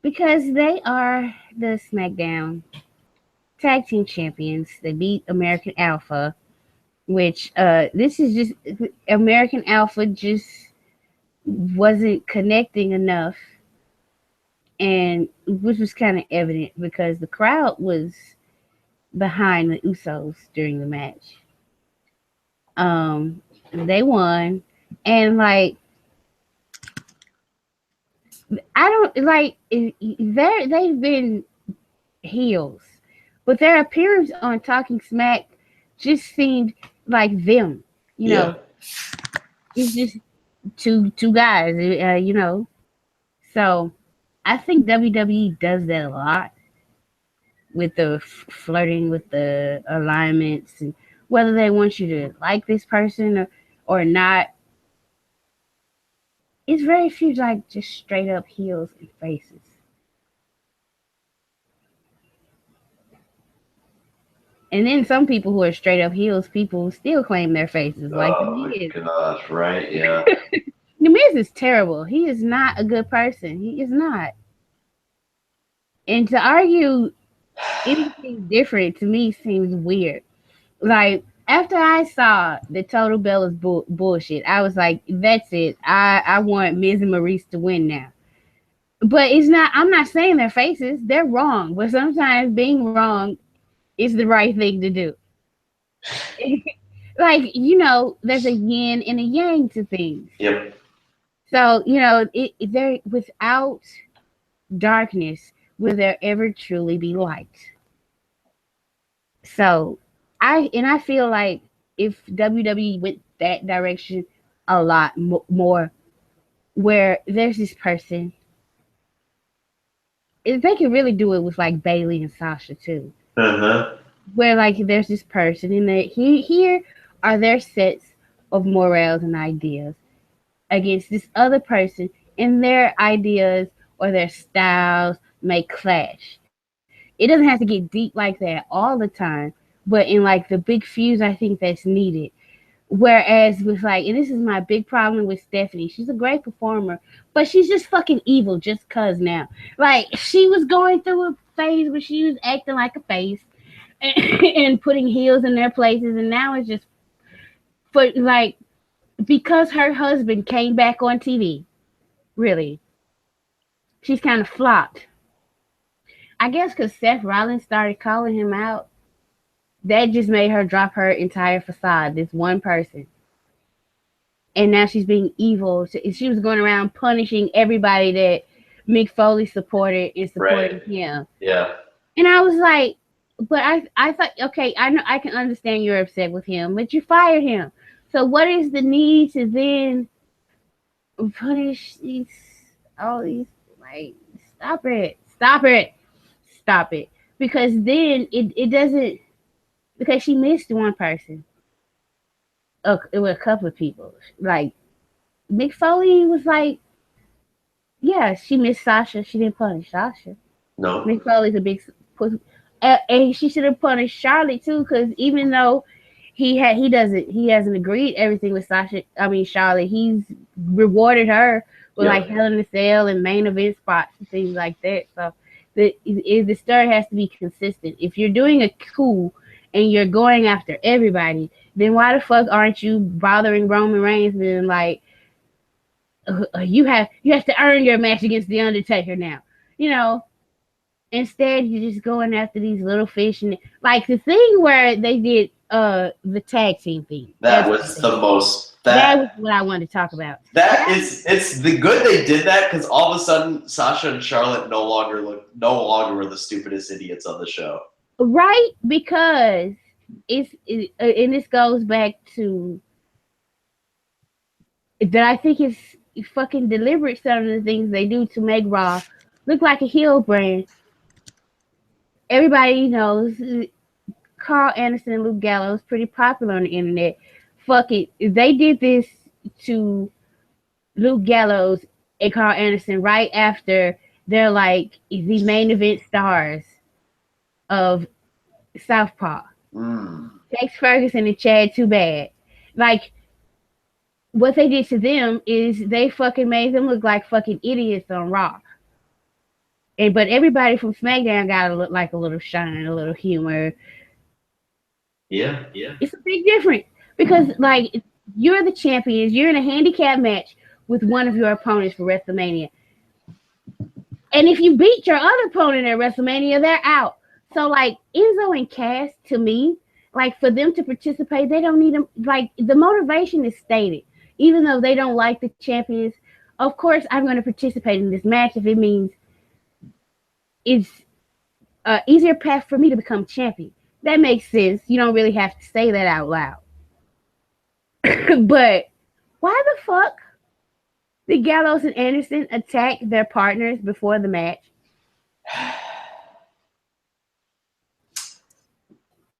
Because they are the SmackDown Tag Team Champions. They beat American Alpha, which this is just American Alpha just wasn't connecting enough, and which was kind of evident because the crowd was behind the Usos during the match. They won, and like I don't like they've been heels, but their appearance on Talking Smack just seemed like them. It's just two guys. So I think WWE does that a lot with the flirting with the alignments and whether they want you to like this person or not. It's very few like just straight up heels and faces. And then some people who are straight up heels, people still claim their faces. Like The Miz. Gosh, right? Yeah. The Miz is terrible. He is not a good person. He is not. And to argue anything different to me seems weird. Like after I saw the Total Bellas bullshit, I was like, that's it. I want Miz and Maurice to win now. But it's not. I'm not saying their faces. They're wrong. But sometimes being wrong is the right thing to do. Like, there's a yin and a yang to things. Yep. So, they're without darkness, will there ever truly be light? So, I feel like if WWE went that direction a lot more, where there's this person, if they could really do it with like Bayley and Sasha too. Where like there's this person and here are their sets of morals and ideas against this other person, and their ideas or their styles may clash. It doesn't have to get deep like that all the time, but in like the big feuds, I think that's needed. Whereas with like, and this is my big problem with Stephanie, she's a great performer, but she's just fucking evil just cause now. Like she was going through a phase where she was acting like a face and putting heels in their places, and now it's just for like because her husband came back on TV. Really, she's kind of flopped. I guess because Seth Rollins started calling him out, that just made her drop her entire facade. This one person, and now she's being evil. She was going around punishing everybody that Mick Foley supported and supported him. Yeah, and I was like. But I thought, okay, I know I can understand you're upset with him, but you fired him. So what is the need to then punish all these? Like, stop it. Because then it doesn't. Because she missed one person. It was a couple of people. Like Mick Foley was like, yeah, she missed Sasha. She didn't punish Sasha. No. Mick Foley's a big. And she should have punished Charlotte too, because even though he hasn't agreed everything with Charlotte, he's rewarded her with like Hell in a Cell and main event spots and things like that. So the story has to be consistent. If you're doing a coup and you're going after everybody, then why the fuck aren't you bothering Roman Reigns and like you have to earn your match against the Undertaker now? You know, instead you're just going after these little fish and like the thing where they did the tag team thing. That was the most. That was what I wanted to talk about. It's the good they did that because all of a sudden Sasha and Charlotte no longer were the stupidest idiots on the show. Right, because and this goes back to that I think it's fucking deliberate some of the things they do to make Raw look like a heel brand. Everybody knows Carl Anderson and Luke Gallows pretty popular on the internet. Fuck it. They did this to Luke Gallows and Carl Anderson right after they're like the main event stars of Southpaw. Tex Ferguson and Chad Too Bad. Like, what they did to them is they fucking made them look like fucking idiots on Raw. But everybody from SmackDown got to look like a little shine, a little humor. Yeah. It's a big difference because, like, you're the champions. You're in a handicap match with one of your opponents for WrestleMania. And if you beat your other opponent at WrestleMania, they're out. So, like, Enzo and Cass, to me, like, for them to participate, they don't need them. Like, the motivation is stated. Even though they don't like the champions, of course, I'm going to participate in this match if it means it's an easier path for me to become champion. That makes sense. You don't really have to say that out loud. But why the fuck did Gallows and Anderson attack their partners before the match?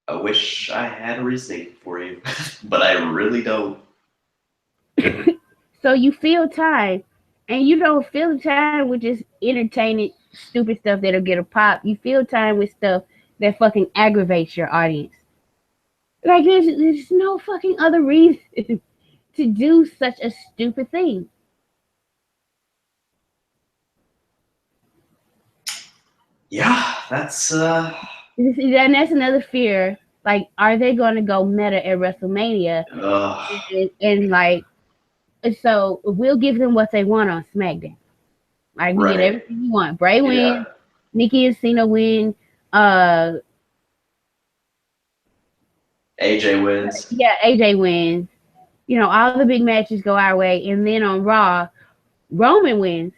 I wish I had a reasoning for you, but I really don't. So you feel time, and you don't feel the time with just entertaining stupid stuff that'll get a pop. You feel time with stuff that fucking aggravates your audience. Like there's no fucking other reason to do such a stupid thing. Yeah, that's and that's another fear. Like, are they going to go meta at WrestleMania? And like, so we'll give them what they want on SmackDown. Like, we get everything you want. Bray wins, Nikki and Cena win, AJ wins. Yeah, AJ wins. You know, all the big matches go our way, and then on Raw, Roman wins,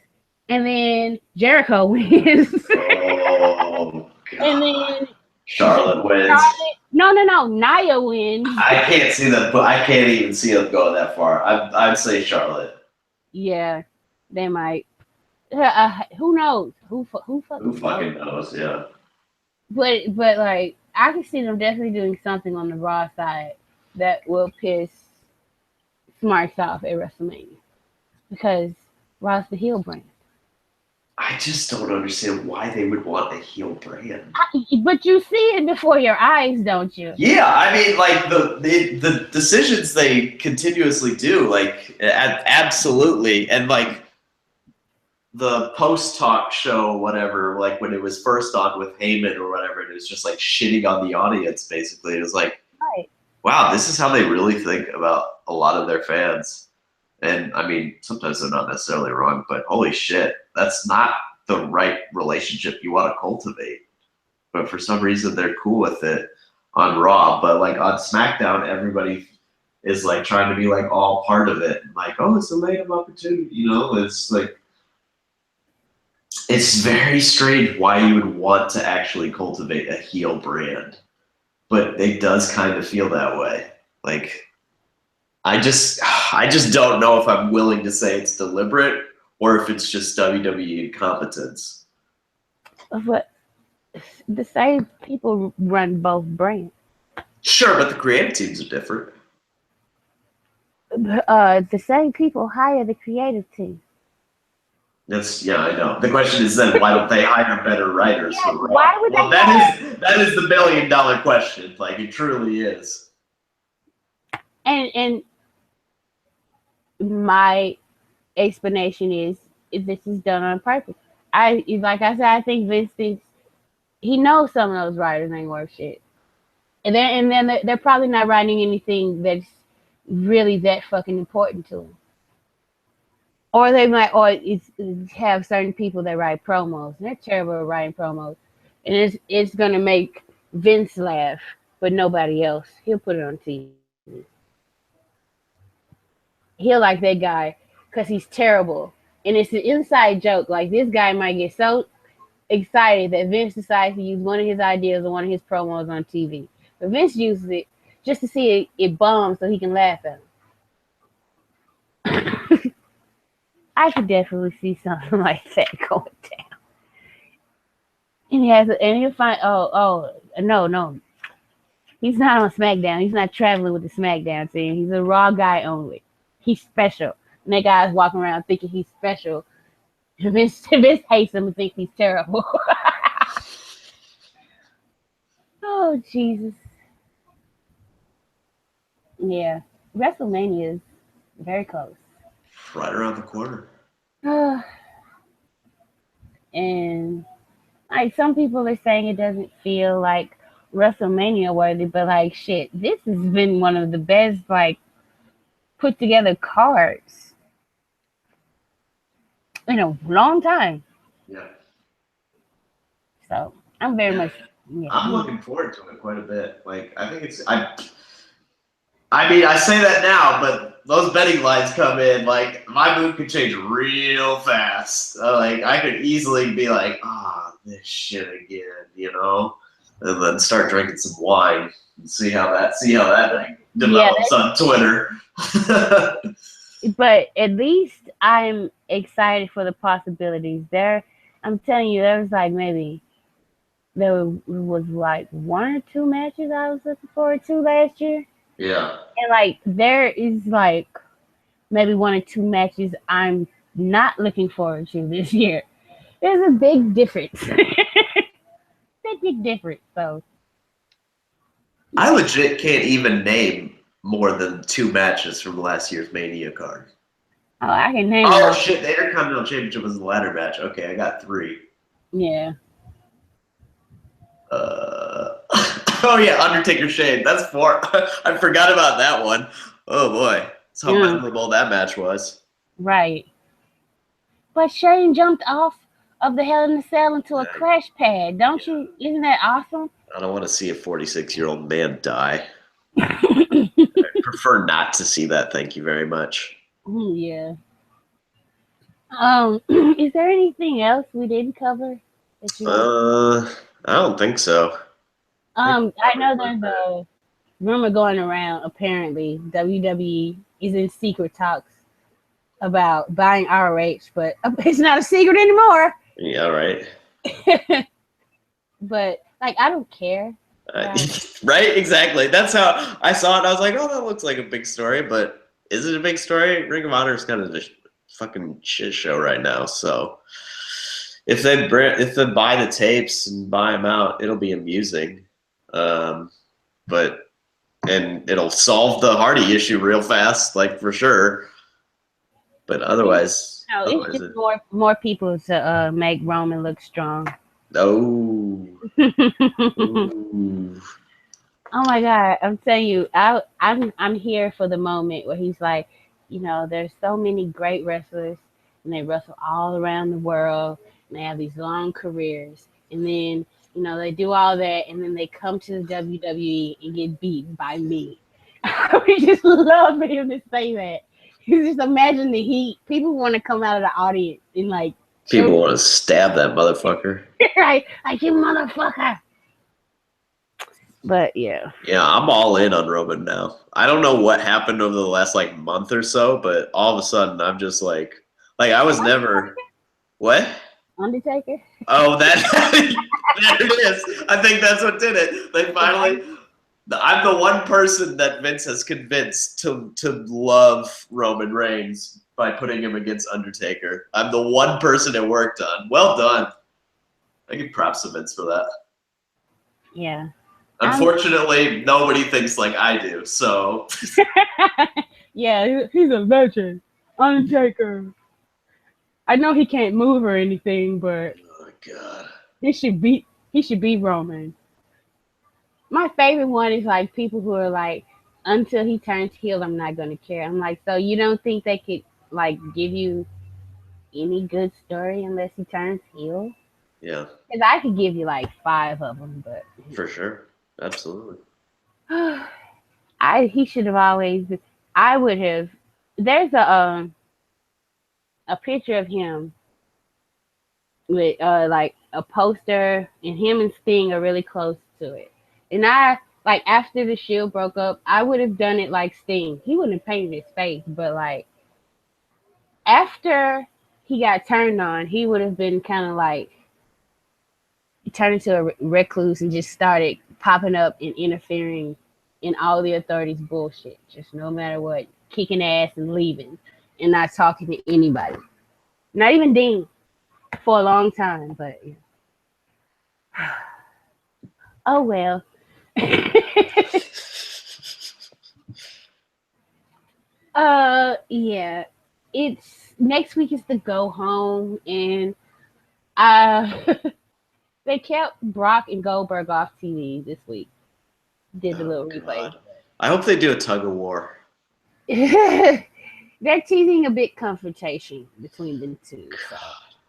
and then Jericho wins. Oh God. And then Charlotte wins. No, Nia wins. I can't see them, but I can't even see them going that far. I'd say Charlotte. Yeah, they might. Who knows? Who fucking knows? Yeah. But like, I can see them definitely doing something on the Raw side that will piss Smarks off at WrestleMania because Raw's the heel brand. I just don't understand why they would want a heel brand. But you see it before your eyes, don't you? Yeah, I mean, like the decisions they continuously do, like absolutely, and like the post-talk show, whatever, like when it was first on with Heyman or whatever, and it was just like shitting on the audience, basically. It was like, wow, this is how they really think about a lot of their fans. And I mean, sometimes they're not necessarily wrong, but holy shit, that's not the right relationship you want to cultivate. But for some reason, they're cool with it on Raw. But like on SmackDown, everybody is like trying to be like all part of it. Like, oh, it's a late opportunity. You know, it's like, it's very strange why you would want to actually cultivate a heel brand. But it does kind of feel that way. Like, I just don't know if I'm willing to say it's deliberate or if it's just WWE incompetence. But the same people run both brands. Sure, but the creative teams are different. The same people hire the creative team. Yeah, I know. The question is then, why don't they hire better writers for Raw? Why would well, that is the $1 billion question. Like, it truly is. And my explanation is this is done on purpose. like I said, I think Vince thinks he knows some of those writers ain't worth shit, and then they're probably not writing anything that's really that fucking important to them. Or they might, or it's have certain people that write promos, and they're terrible at writing promos, and it's gonna make Vince laugh, but nobody else. He'll put it on TV. He'll like that guy because he's terrible, and it's an inside joke. Like this guy might get so excited that Vince decides to use one of his ideas or one of his promos on TV, but Vince uses it just to see it bomb so he can laugh at him. I could definitely see something like that going down. And he'll find no. He's not on SmackDown. He's not traveling with the SmackDown team. He's a Raw guy only. He's special. And that guy's walking around thinking he's special. Vince hates him and thinks he's terrible. Oh Jesus. Yeah. WrestleMania is very close. Right around the corner. And like some people are saying it doesn't feel like WrestleMania worthy, but like shit, this has been one of the best like put together cards in a long time. Yeah. So I'm very much. Yeah. I'm looking forward to it quite a bit. Like I think it's I mean, I say that now, but those betting lines come in, like, my mood could change real fast. Like, I could easily be like, this shit again, you know? And then start drinking some wine and see how that like, develops on Twitter. But at least I'm excited for the possibilities. I'm telling you, there was like one or two matches I was looking forward to last year. Yeah. And like there is like maybe one or two matches I'm not looking forward to this year. There's a big difference. big difference. So I legit can't even name more than two matches from last year's Mania card. Oh, I can name. Oh shit! The Intercontinental Championship was the ladder match. Okay, I got three. Yeah. Oh yeah, Undertaker Shane. That's four. I forgot about that one. Oh boy, that's how memorable that match was. Right. But Shane jumped off of the Hell in a Cell into a crash pad. Don't you? Isn't that awesome? I don't want to see a 46-year-old man die. I prefer not to see that. Thank you very much. Yeah. Is there anything else we didn't cover? I don't think so. I know there's a rumor going around. Apparently, WWE is in secret talks about buying ROH, but it's not a secret anymore. Yeah, right. But like, I don't care. Right? Exactly. That's how I saw it. I was like, oh, that looks like a big story, but is it a big story? Ring of Honor is kind of a fucking shit show right now. So if they buy the tapes and buy them out, it'll be amusing. But it'll solve the Hardy issue real fast, like for sure. But otherwise, it's just more people to make Roman look strong. Oh. Oh my God! I'm telling you, I'm here for the moment where he's like, you know, there's so many great wrestlers, and they wrestle all around the world, and they have these long careers, and then you know they do all that, and then they come to the WWE and get beaten by me. We just love for him to say that. You just imagine the heat. People want to come out of the audience and like. People want to stab that motherfucker. Right, like you motherfucker. But yeah. Yeah, I'm all in on Roman now. I don't know what happened over the last like month or so, but all of a sudden I'm just like I was never. What? Undertaker. Oh, there it is. I think that's what did it. They finally. I'm the one person that Vince has convinced to love Roman Reigns by putting him against Undertaker. I'm the one person it worked on. Well done. I give props to Vince for that. Yeah. Unfortunately, nobody thinks like I do, so. Yeah, he's a legend. Undertaker. I know he can't move or anything, but Oh God. he should be Roman. My favorite one is like people who are like, until he turns heel, I'm not gonna care. I'm like, so you don't think they could like give you any good story unless he turns heel? Yeah. Because I could give you like 5 of them, but For sure. Absolutely. he should have always. I would have. There's a picture of him with like a poster, and him and Sting are really close to it. And I like after the Shield broke up, I would have done it like Sting. He wouldn't have painted his face, but like after he got turned on, he would have been kind of like turned into a recluse and just started popping up and interfering in all the authorities' bullshit. Just no matter what, kicking ass and leaving and not talking to anybody. Not even Dean for a long time, but yeah. Oh well. Yeah. It's next week is the go home, and uh they kept Brock and Goldberg off TV this week. Did the Oh little replay. God. I hope they do a tug of war. They're teasing a big confrontation between the two. So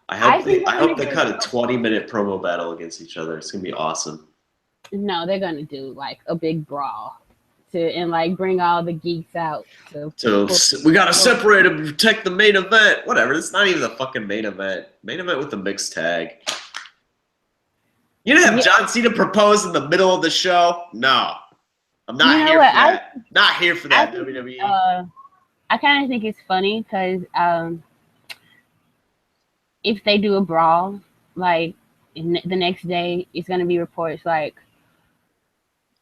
I hope think I they're hope gonna they do cut a 20-minute promo battle against each other. It's gonna be awesome. no, they're gonna do like a big brawl and like bring all the geeks out So we gotta separate them to protect the main event. Whatever. It's not even the fucking main event. Main event with the mixed tag. You didn't have John Cena propose in the middle of the show? No. I'm not here for that. Not here for that, WWE. I kind of think it's funny because if they do a brawl, like the next day, it's gonna be reports like,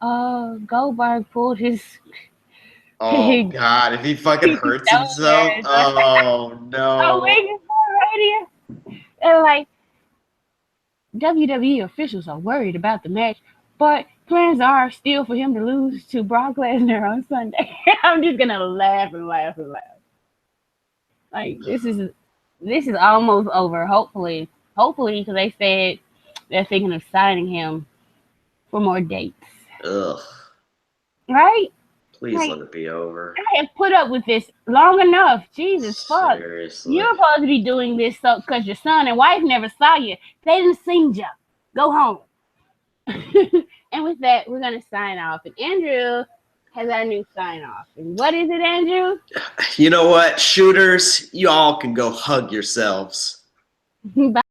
Goldberg pulled his. Oh God! If he fucking hurts himself, oh no! And like WWE officials are worried about the match, but plans are still for him to lose to Brock Lesnar on Sunday. I'm just gonna laugh and laugh and laugh. Like this is almost over. Hopefully, because they said they're thinking of signing him for more dates. Ugh. Right? Please let it be over. I have put up with this long enough. Jesus fuck. Seriously. You're supposed to be doing this so because your son and wife never saw you. They didn't see you. Go home. And with that, we're gonna sign off. And Andrew has our new sign off. And what is it, Andrew? You know what? Shooters, y'all can go hug yourselves. Bye.